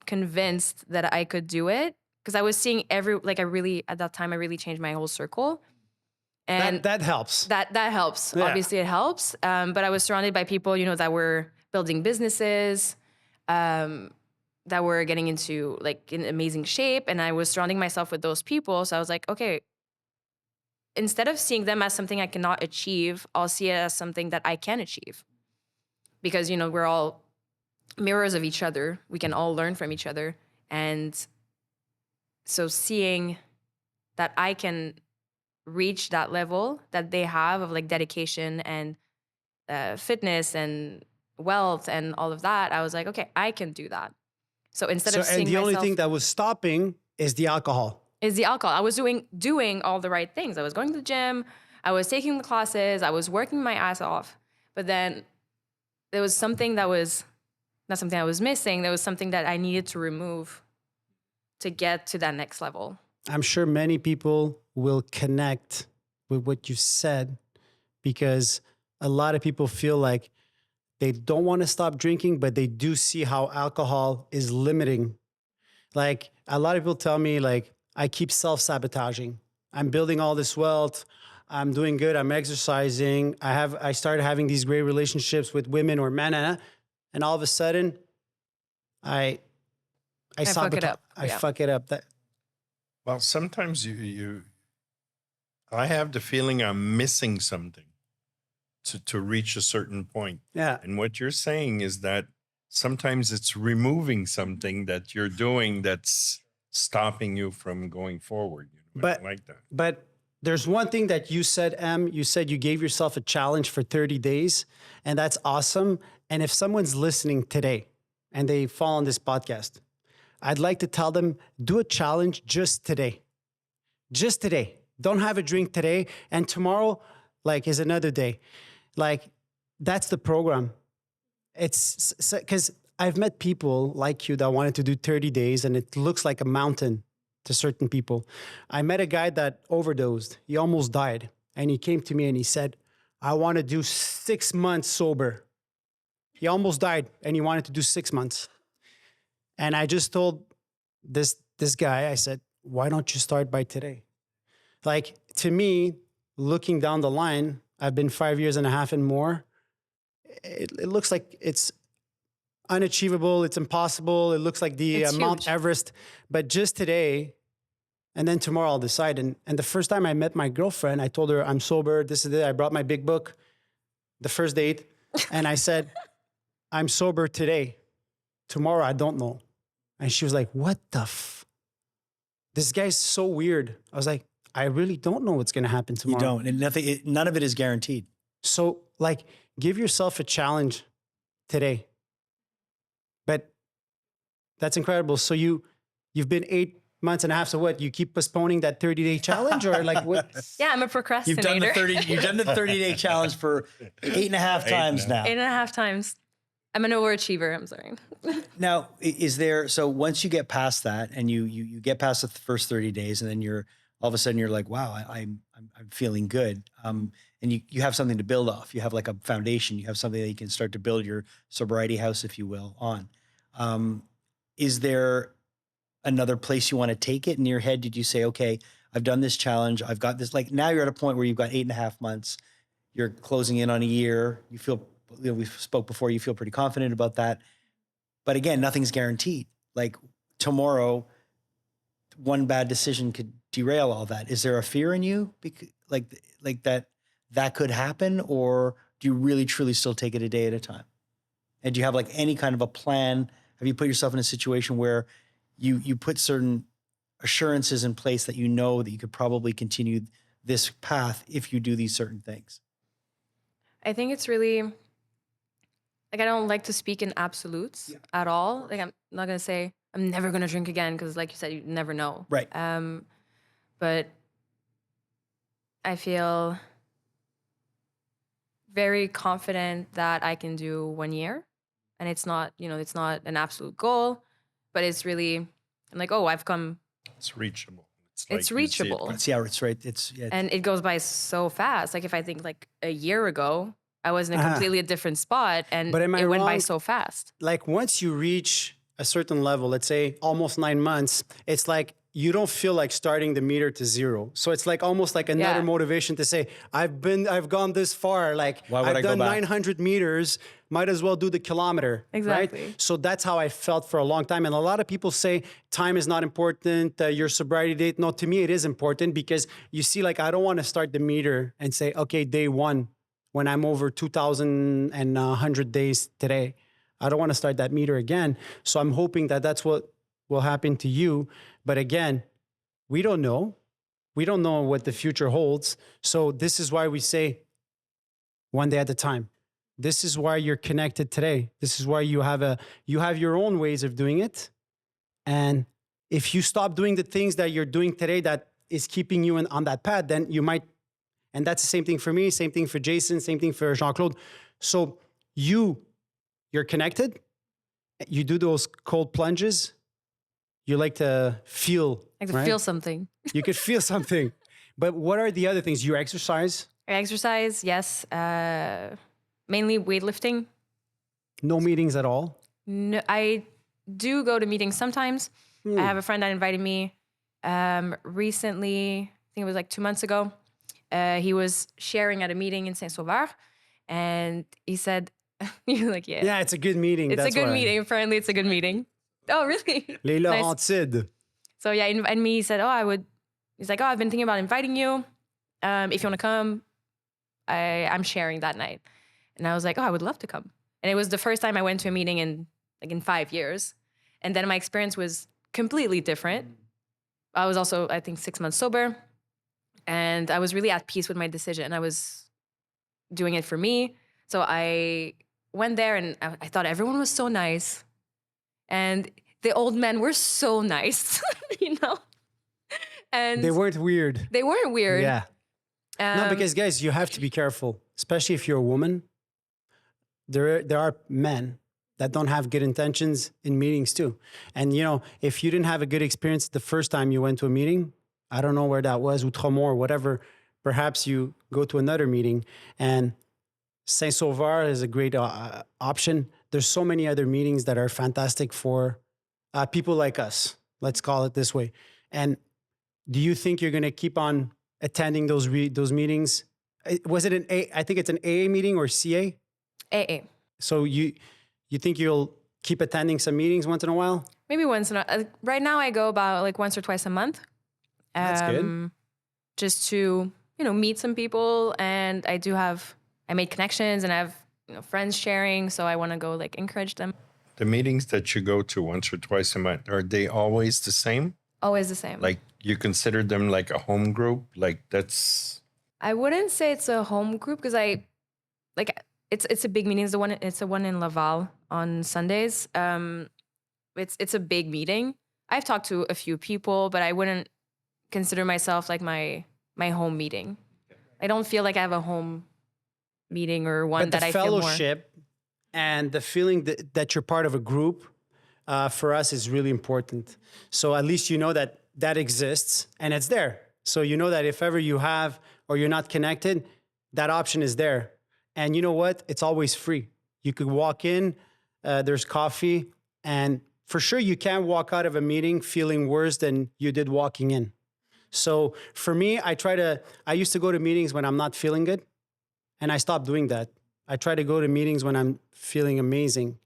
convinced that I could do it, because I was seeing at that time, I really changed my whole circle. And that helps. That helps. Yeah. Obviously, it helps. But I was surrounded by people, that were building businesses, that were getting into like in amazing shape, and I was surrounding myself with those people. So I was like, okay, instead of seeing them as something I cannot achieve, I'll see it as something that I can achieve, because we're all mirrors of each other. We can all learn from each other, and so seeing that I can reach that level that they have of like dedication and fitness and wealth and all of that, I was like, okay, I can do that. So instead of seeing the only thing that was stopping is the alcohol. I was doing all the right things. I was going to the gym, I was taking the classes, I was working my ass off. But then there was something that was not something I was missing. There was something that I needed to remove to get to that next level. I'm sure many people will connect with what you said, because a lot of people feel like they don't want to stop drinking, but they do see how alcohol is limiting. Like a lot of people tell me, like, I keep self-sabotaging. I'm building all this wealth. I'm doing good. I'm exercising. I started having these great relationships with women or men, and all of a sudden, I fuck it up. I fuck it up. Well, sometimes I have the feeling I'm missing something to reach a certain point. Yeah. And what you're saying is that sometimes it's removing something that you're doing that's stopping you from going forward. But, I like that. But there's one thing that you said, Em. You said you gave yourself a challenge for 30 days, and that's awesome. And if someone's listening today and they fall on this podcast, I'd like to tell them, do a challenge just today. Just today. Don't have a drink today. And tomorrow, like, is another day. Like, that's the program. It's because I've met people like you that wanted to do 30 days, and it looks like a mountain to certain people. I met a guy that overdosed. He almost died. And he came to me and he said, I want to do 6 months sober. He almost died and he wanted to do 6 months. And I just told this guy, I said, why don't you start by today? Like, to me, looking down the line, I've been 5 years and a half and more. It looks like it's unachievable. It's impossible. It looks like it's Mount Everest. But just today, And then tomorrow I'll decide. And the first time I met my girlfriend, I told her I'm sober. This is it. I brought my big book, the first date. And I said, I'm sober today. Tomorrow, I don't know. And she was like, what the this guy's so weird. I was like, I really don't know what's going to happen tomorrow. You don't. And none of it is guaranteed. So like, give yourself a challenge today. But that's incredible. So you've been 8 months and a half. So what? You keep postponing that 30-day challenge, or like what? Yeah, I'm a procrastinator. You've done the 30-day challenge for 8.5 times now. 8.5 times. I'm an overachiever. I'm sorry. Now, so once you get past that and you get past the first 30 days, and then all of a sudden you're like, wow, I'm feeling good. And you have something to build off. You have like a foundation. You have something that you can start to build your sobriety house, if you will, on. Is there another place you want to take it in your head? Did you say, okay, I've done this challenge. I've got this, like now you're at a point where you've got 8.5 months. You're closing in on a year. You feel, we spoke before, you feel pretty confident about that. But again, nothing's guaranteed. Like tomorrow, one bad decision could derail all that. Is there a fear in you? Like that could happen? Or do you really truly still take it a day at a time? And do you have like any kind of a plan? Have you put yourself in a situation where you put certain assurances in place that you know that you could probably continue this path if you do these certain things? I think it's really, like, I don't like to speak in absolutes at all. Like, I'm not going to say I'm never going to drink again, because like you said, you never know. Right. But I feel very confident that I can do 1 year. And it's not, it's not an absolute goal, but it's really, I'm like, oh, I've come. It's reachable. It's reachable. It's right. And it goes by so fast. Like if I think like a year ago, I was in a completely different spot, and But am I it went by wrong? so fast. Like once you reach a certain level, let's say almost 9 months, it's like you don't feel like starting the meter to zero. So it's like almost like another motivation to say, I've gone this far. Like Why would I've I go done back? 900 meters, might as well do the kilometer. Exactly. Right? So that's how I felt for a long time. And a lot of people say time is not important, your sobriety date. No, to me, it is important, because you see, like, I don't want to start the meter and say, okay, day one, when I'm over 2,100 days today. I don't want to start that meter again. So I'm hoping that that's what will happen to you. But again, we don't know. We don't know what the future holds. So this is why we say one day at a time. This is why you're connected today. This is why you have your own ways of doing it. And if you stop doing the things that you're doing today that is keeping you on that path, then you might. And that's the same thing for me, same thing for Jason, same thing for Jean-Claude. So you're connected. You do those cold plunges. You like to feel. Like to feel something. You could feel something. But what are the other things? You exercise? I exercise, yes. Mainly weightlifting. No meetings at all? No, I do go to meetings sometimes. I have a friend that invited me recently, I think it was like 2 months ago. He was sharing at a meeting in Saint-Sauveur, and he said, you're like, yeah. Yeah, it's a good meeting. It's a good meeting. Apparently, it's a good meeting. Oh, really? Les Nice. Laurentides. So yeah, and me, he said, he's like, I've been thinking about inviting you. If you want to come, I'm sharing that night. And I was like, I would love to come. And it was the first time I went to a meeting in 5 years. And then my experience was completely different. I was also, I think, 6 months sober. And I was really at peace with my decision. I was doing it for me. So I went there, and I thought everyone was so nice. And the old men were so nice, And They weren't weird. they weren't weird. Yeah. No, because guys, you have to be careful, especially if you're a woman. There are men that don't have good intentions in meetings too. And if you didn't have a good experience the first time you went to a meeting, I don't know where that was, Outremont or whatever, perhaps you go to another meeting. And Saint-Sauveur is a great option. There's so many other meetings that are fantastic for people like us. Let's call it this way. And do you think you're going to keep on attending those meetings? Was it I think it's an AA meeting or CA? AA. So you think you'll keep attending some meetings once in a while? Maybe once in a right now I go about like once or twice a month. That's good. Just to, meet some people. And I made connections and I have, friends sharing. So I want to go like encourage them. The meetings that you go to once or twice a month, are they always the same? Always the same. Like you consider them like a home group? Like that's... I wouldn't say it's a home group because it's a big meeting. It's the one in Laval on Sundays. It's a big meeting. I've talked to a few people, but I wouldn't consider myself like my home meeting. I don't feel like I have a home meeting or one But that the I feel more. fellowship and the feeling that you're part of a group for us is really important. So at least you know that exists and it's there. So you know that if ever you have or you're not connected, that option is there. And you know what? It's always free. You could walk in, there's coffee, and for sure you can't walk out of a meeting feeling worse than you did walking in. So for me, I used to go to meetings when I'm not feeling good, and I stopped doing that. I try to go to meetings when I'm feeling amazing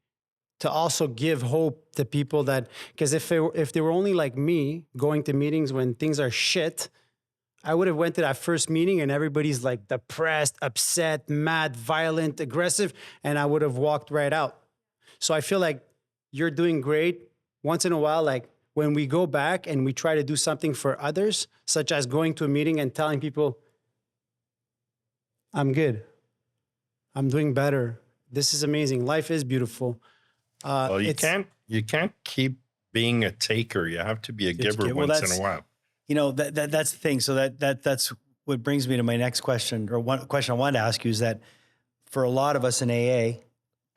to also give hope to people that, because if they were only like me going to meetings when things are shit, I would have went to that first meeting and everybody's like depressed, upset, mad, violent, aggressive, and I would have walked right out. So I feel like you're doing great. Once in a while, like when we go back and we try to do something for others, such as going to a meeting and telling people, I'm good. I'm doing better. This is amazing. Life is beautiful. Well, you can't keep being a taker. You have to be a giver once in a while. That's the thing. So that's what brings me to my next question, or one question I wanted to ask you is that for a lot of us in AA,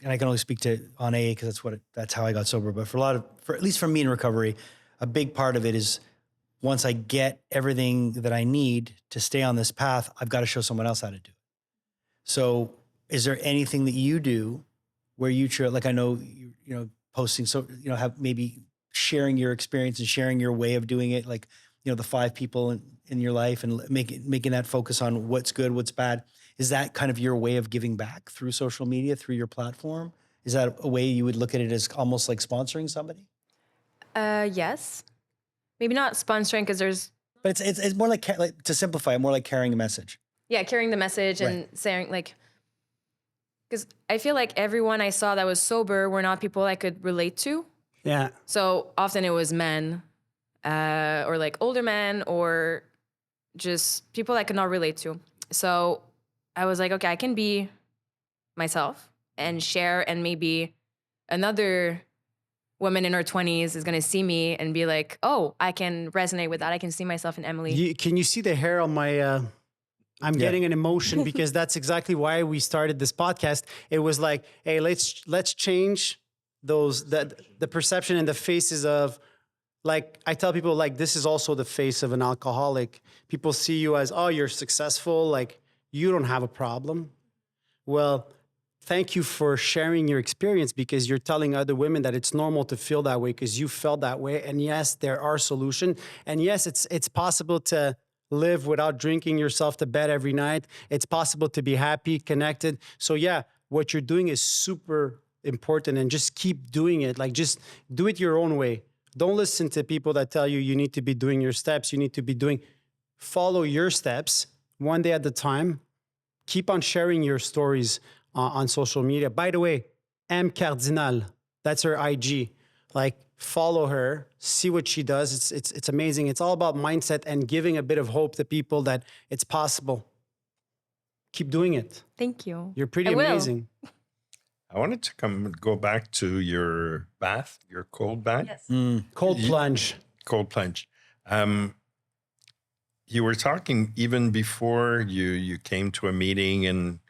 and I can only speak on AA because that's how I got sober. But for at least for me in recovery, a big part of it is once I get everything that I need to stay on this path, I've got to show someone else how to do it. So is there anything that you do where you try, like I know, posting, so, have maybe sharing your experience and sharing your way of doing it, like, the 5 people in your life and making that focus on what's good, what's bad. Is that kind of your way of giving back through social media, through your platform? Is that a way you would look at it as almost like sponsoring somebody? Yes. Maybe not sponsoring because there's... But it's more like, to simplify it, more like carrying a message. Yeah, carrying the message and saying like... Because I feel like everyone I saw that was sober were not people I could relate to. Yeah. So often it was men or like older men or just people I could not relate to. So I was like, okay, I can be myself and share, and maybe another woman in her 20s is going to see me and be like, oh, I can resonate with that. I can see myself in Emilie. Can you see the hair on my... I'm getting an emotion because that's exactly why we started this podcast. It was like, hey, let's change the perception and the faces of, like, I tell people, like, this is also the face of an alcoholic. People see you as, oh, you're successful, like you don't have a problem. Well, thank you for sharing your experience, because you're telling other women that it's normal to feel that way because you felt that way. And yes, there are solutions. And yes, it's possible to live without drinking yourself to bed every night. It's possible to be happy, connected. So yeah, what you're doing is super important, and just keep doing it. Like, just do it your own way. Don't listen to people that tell you you need to be doing your steps. You need to be follow your steps one day at a time. Keep on sharing your stories on social media. By the way, Em Cardinal, that's her IG. Like, follow her, see what she does. It's amazing. It's all about mindset and giving a bit of hope to people that it's possible. Keep doing it. Thank you. You're pretty amazing. I wanted to go back to your bath, your cold bath. Yes. Cold plunge. Cold plunge. You were talking even before you came to a meeting and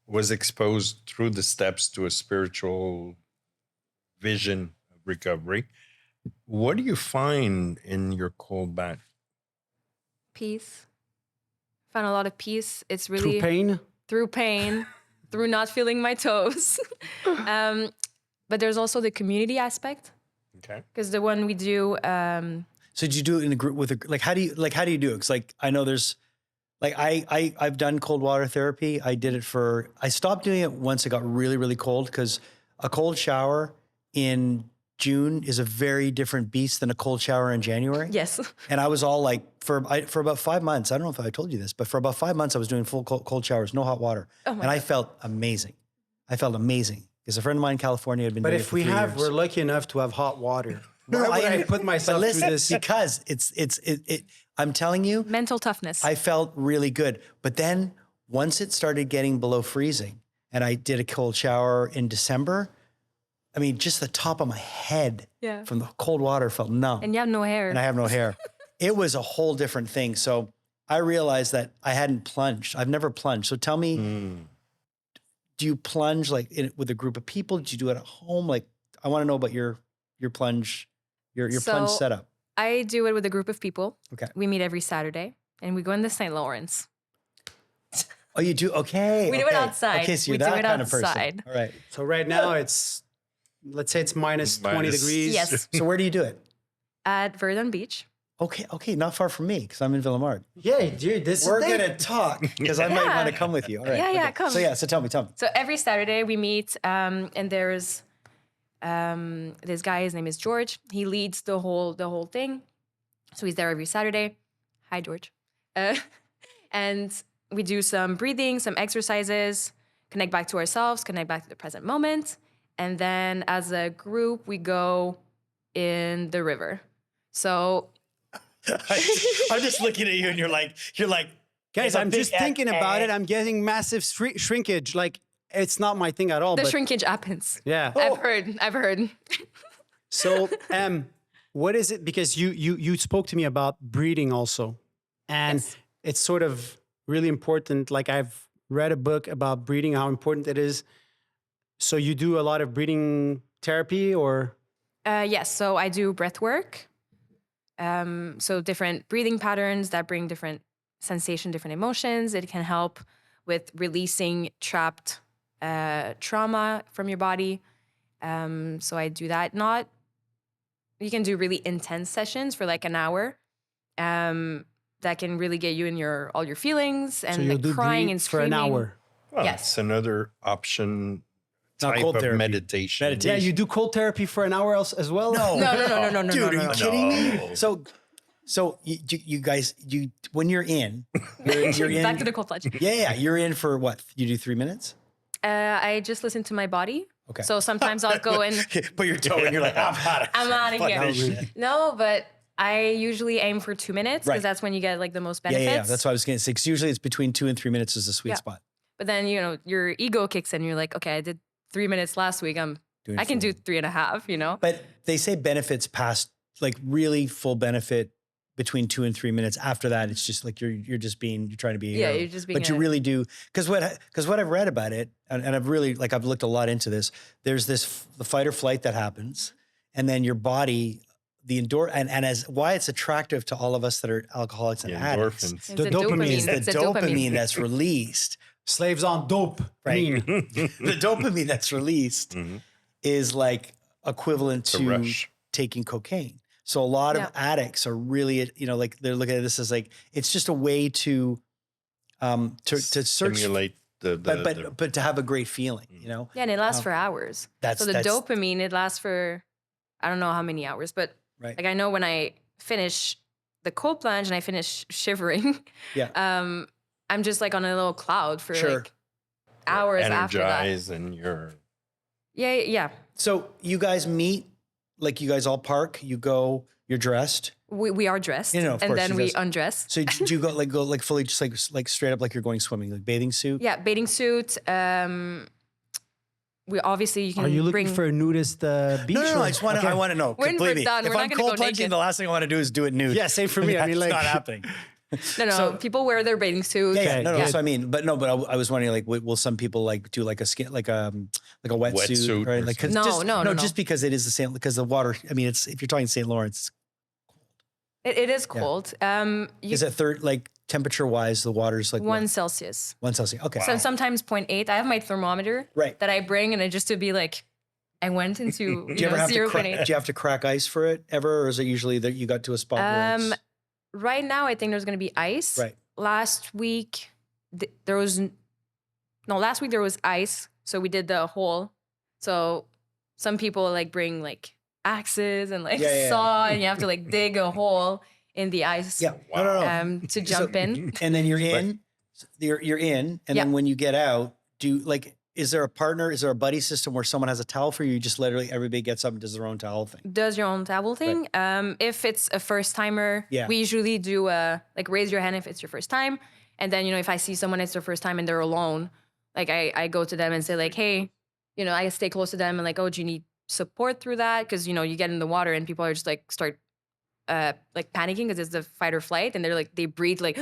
was exposed through the steps to a spiritual vision of recovery. What do you find in your cold bath? Peace. Found a lot of peace. It's really Through pain. through not feeling my toes. But there's also the community aspect. Okay. Because the one we do. So did you do it in a group with how do you do it? Because like I know there's like I've done cold water therapy. I stopped doing it once it got really, really cold, because a cold shower in June is a very different beast than a cold shower in January. Yes. And I was all like, for about 5 months, I don't know if I told you this, but for about 5 months, I was doing full cold showers, no hot water. Oh my and I God. felt amazing. Because a friend of mine in California had been But doing if it for we 3 have, years. we're lucky enough to have hot water. Why would I put myself but listen, through this? because I'm telling you, Mental toughness. I felt really good. But then once it started getting below freezing and I did a cold shower in December, I mean, just the top of my head Yeah. from the cold water felt numb. And you have no hair. And I have no hair. It was a whole different thing. So I realized that I hadn't plunged. I've never plunged. So tell me, do you plunge like with a group of people? Do you do it at home? Like, I want to know about your plunge, your plunge So- setup. I do it with a group of people. Okay. We meet every Saturday and we go in the St. Lawrence. Oh, you do? Okay. We do it okay. outside. Okay, so you're We do that it kind of person. outside. All right. So right now it's, let's say it's minus 20 Minus- degrees. Yes. So where do you do it? At Verdun Beach. Okay, not far from me because I'm in Villamard. Yeah, dude, this We're is gonna talk because I might Yeah. want to come with you. All right. Yeah, okay. come. So tell me. So every Saturday we meet, and there's this guy. His name is George. He leads the whole thing. So he's there every Saturday. Hi, George. And we do some breathing, some exercises, connect back to ourselves, connect back to the present moment, and then as a group we go in the river. So I'm just looking at you, and you're like, Guys, It's a I'm big just thinking about it. I'm getting massive shrinkage. Like, it's not my thing at all. the but shrinkage happens. yeah. I've heard. So, what is it? Because you spoke to me about breathing also, and Yes. it's sort of really important. Like, I've read a book about breathing, how important it is. So you do a lot of breathing therapy, or Yes, so I do breath work. So different breathing patterns that bring different sensation, different emotions. It can help with releasing trapped trauma from your body. So I do that. You can do really intense sessions for like an hour. That can really get you in all your feelings and so you'll like do crying breathe and for screaming. an hour. Well, Yes. it's another option Not type cold of therapy. meditation. Yeah, you do cold therapy for an hour else as well. No, Dude, are you no. kidding me? No. So you guys, when you're in, you're in. Back to the cold plunge. Yeah, you're in for what? You do 3 minutes? I just listen to my body. Okay. So sometimes I'll go in. Put your toe in. You're like, I'm out of here. No, but I usually aim for 2 minutes because Right. that's when you get like the most Yeah, benefits. yeah. That's what I was going to say. 'Cause usually it's between 2 and 3 minutes is the sweet Yeah. spot. But then your ego kicks in. You're like, okay, I did 3 minutes last week. I can do 3.5. But they say benefits past like really full benefit between 2 and 3 minutes. After that, it's just like you're trying to be. a Yeah, hero. you're just being But you a- really do because what I've read about it, and I've really I've looked a lot into this. There's the fight or flight that happens, and then your body, and as why it's attractive to all of us that are alcoholics and The addicts. endorphins. It's The a dopamine. Is the It's a dopamine that's released, Slaves on dope. right? The dopamine that's released is like equivalent a to rush. taking cocaine. So a lot of Yeah. addicts are really, like they're looking at this as like it's just a way to search, Stimulate the but to have a great feeling, Yeah, and it lasts for hours. That's- So the that's- dopamine, it lasts for I don't know how many hours, but Right. like I know when I finish the cold plunge and I finish shivering, Yeah. I'm just like on a little cloud for Sure. like hours after that. energized and you're Yeah. So you guys meet, like you guys all park. You go. You're dressed. We are dressed, You know, of and course, then she we does. undress. So do you go like fully just like straight up like you're going swimming, like bathing suit? Yeah, bathing suit. We obviously you can Are you looking bring. for a nudist beach? No, or- I just want to. Okay. I want to know. We're in completely. Verdun, If we're not I'm gonna cold go plunging, naked. the last thing I want to do is do it nude. Yeah, same for me. I mean, That's like, not happening. No, So- people wear their bathing suits. Yeah, no, good. so I mean, but I was wondering, like, will some people like do like a skin, like a wetsuit, Wetsuit right? or Like, 'cause No, just, no. just because it is the same, because the water. I mean, it's if you're talking St. Lawrence, It is cold. is it like temperature wise, the water's like 1 Celsius. 1 Celsius. Okay, So sometimes 0.8. I have my thermometer Right. that I bring, and just to be like, I went into do you ever have to 0.8. crack? Do you have to crack ice for it ever, or is it usually that you got to a spot where it's Right now, I think there's gonna be ice. right? Last week, last week there was ice, so we did the hole. So some people like bring like axes and like Yeah. saw, and you have to like dig a hole in the ice Yeah. No. to jump in. And then you're in, you're in, and then when you get out, is there a partner? Is there a buddy system where someone has a towel for you? You just literally everybody gets up and does their own towel thing. Does your own towel thing. If it's a first timer, we usually do like raise your hand if it's your first time. And then, if I see someone it's their first time and they're alone, like I go to them and say like, hey, I stay close to them and like, oh, do you need support through that? Because, you get in the water and people are just like start like panicking because it's the fight or flight. And they're like, they breathe like,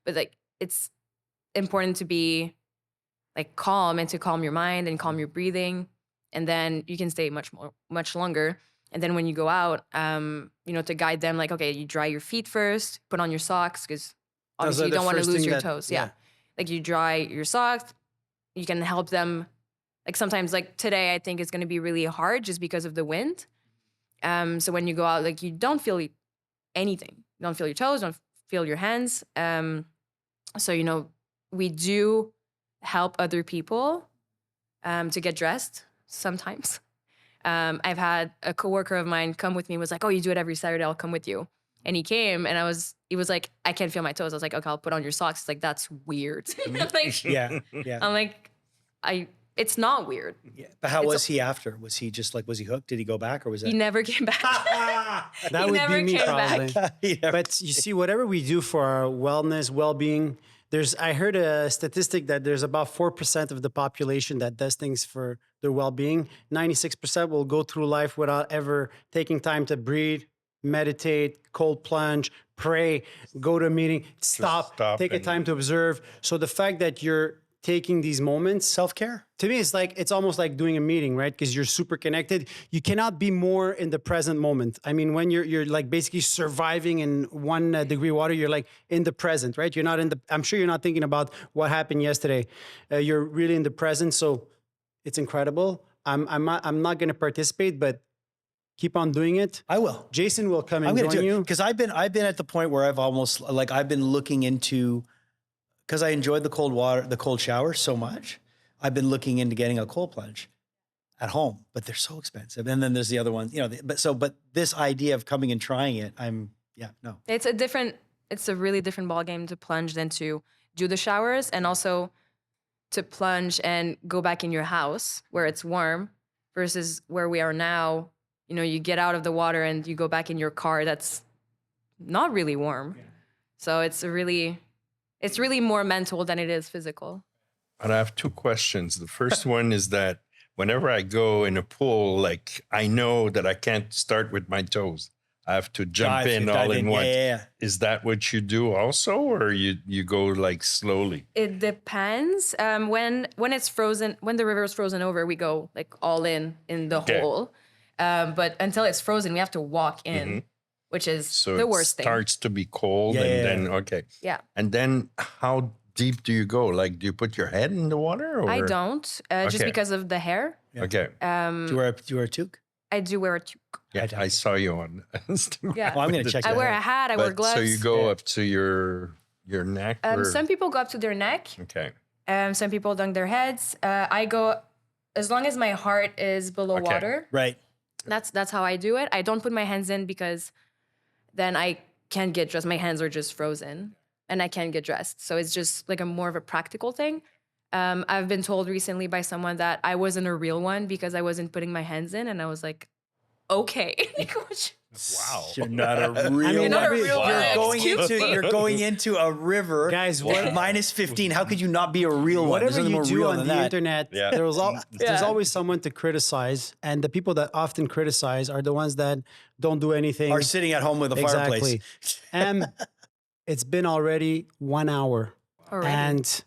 but like, it's important to be like calm and to calm your mind and calm your breathing. And then you can stay much longer. And then when you go out, to guide them, like, okay, you dry your feet first, put on your socks, because obviously you don't want to lose your toes. Yeah. Like you dry your socks, you can help them. Like sometimes like today, I think it's going to be really hard just because of the wind. So when you go out, like you don't feel anything. You don't feel your toes, don't feel your hands. So, we do help other people to get dressed sometimes. I've had a coworker of mine come with me, was like, oh, you do it every Saturday, I'll come with you. And he came and he was like, I can't feel my toes. I was like, okay, I'll put on your socks. It's like, that's weird. Like, yeah. I'm like, it's not weird. Yeah. But how was he after? Was he just like, was he hooked? Did he go back or was that? He never came back. That would be me probably. Back. But you see, whatever we do for our wellness, well-being, I heard a statistic that there's about 4% of the population that does things for their well-being. 96% will go through life without ever taking time to breathe, meditate, cold plunge, pray, go to a meeting, stop take a time to observe. So the fact that you're taking these moments, self-care, to me, it's almost like doing a meeting, right? Because you're super connected. You cannot be more in the present moment. I mean, when you're like basically surviving in 1 degree water, you're like in the present, right? You're not I'm sure you're not thinking about what happened yesterday. You're really in the present. So it's incredible. I'm not going to participate, but keep on doing it. I will. Jason will come and join you. Because I've been at the point where I've been looking into, because I enjoyed the cold water, the cold shower so much, I've been looking into getting a cold plunge at home, but they're so expensive. And then there's the other ones, but this idea of coming and trying it, no. It's a really different ballgame to plunge than to do the showers, and also to plunge and go back in your house where it's warm versus where we are now. You get out of the water and you go back in your car that's not really warm. Yeah. So it's really more mental than it is physical. And I have 2 questions. The first one is that whenever I go in a pool, like I know that I can't start with my toes. I have to jump in all in once. Yeah. Is that what you do also, or you go like slowly? It depends. When it's frozen, when the river is frozen over, we go like all in the hole. But until it's frozen, we have to walk in, which is the worst thing. So it starts to be cold then, okay. Yeah. And then how deep do you go? Like, do you put your head in the water? Or? I don't, just because of the hair. Yeah. Okay. Do you wear a toque? I do wear a toque. Yeah, I saw you on. Yeah. Well, I'm going to check that I wear a hat, I wear gloves. So you go up to your neck? Some people go up to their neck. Okay. Some people dunk their heads. I go, as long as my heart is below water. Right. That's how I do it. I don't put my hands in because then I can't get dressed. My hands are just frozen and I can't get dressed. So it's just like more of a practical thing. I've been told recently by someone that I wasn't a real one because I wasn't putting my hands in, and I was like, okay. Wow. You're not a real one. You're going into a river. Guys, what minus 15? How could you not be a real one? Whatever you do on the internet, Yeah. there's always someone to criticize, and the people that often criticize are the ones that don't do anything. Are sitting at home with a fireplace. It's been already 1 hour. Already. And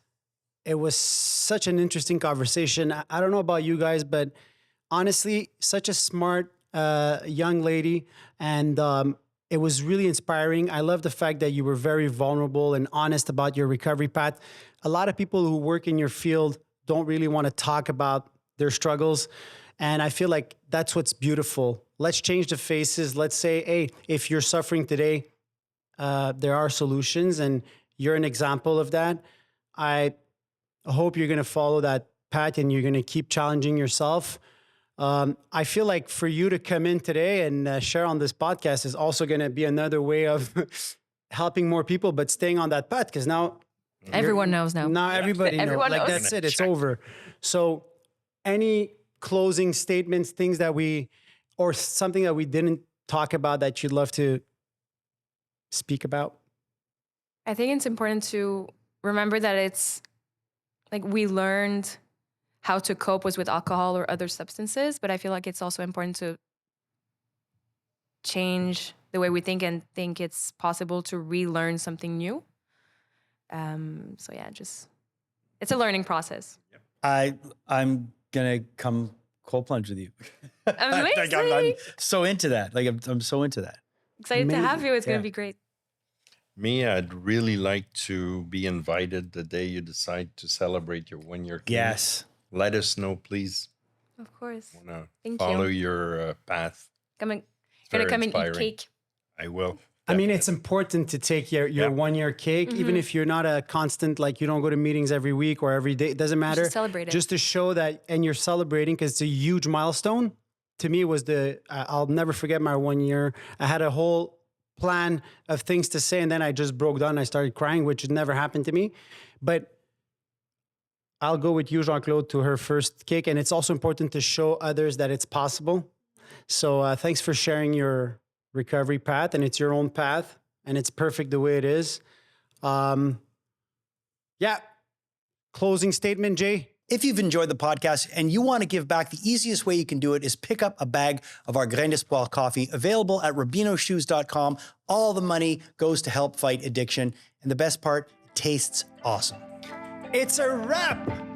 it was such an interesting conversation. I don't know about you guys, but honestly, such a smart young lady. And it was really inspiring. I love the fact that you were very vulnerable and honest about your recovery path. A lot of people who work in your field don't really want to talk about their struggles. And I feel like that's what's beautiful. Let's change the faces. Let's say, hey, if you're suffering today, there are solutions, and you're an example of that. I hope you're going to follow that path and you're going to keep challenging yourself. I feel like for you to come in today and share on this podcast is also going to be another way of helping more people, but staying on that path because now Everyone knows now. Now everybody knows. Everyone Like knows. that's it. It's over. So, any closing statements, things that or something that we didn't talk about that you'd love to speak about? I think it's important to remember that it's like we learned how to cope with alcohol or other substances, but I feel like it's also important to change the way we think and think it's possible to relearn something new. So yeah, it's a learning process. I'm gonna come cold plunge with you. Amazing. I'm so into that. Like I'm so into that. Excited to have you. It's going to be great. Me, I'd really like to be invited the day you decide to celebrate your 1-year cake. Yes. Let us know, please. Of course. I want Thank to follow you. your path. Gonna very come and eat inspiring. cake. I will. I mean, it's important to take your 1-year cake, even if you're not a constant, like you don't go to meetings every week or every day. It doesn't matter. Just celebrate it. Just to show that, and you're celebrating because it's a huge milestone. To me, it was I'll never forget my 1 year. I had a whole plan of things to say, and then I just broke down and I started crying, which had never happened to me. But I'll go with you, Jean-Claude, to her first cake. And it's also important to show others that it's possible. So thanks for sharing your recovery path, and it's your own path, and it's perfect the way it is. Closing statement, Jay. If you've enjoyed the podcast and you want to give back, the easiest way you can do it is pick up a bag of our Grain d'Espoir coffee available at rubinoshoes.com. All the money goes to help fight addiction. And the best part, it tastes awesome. It's a wrap.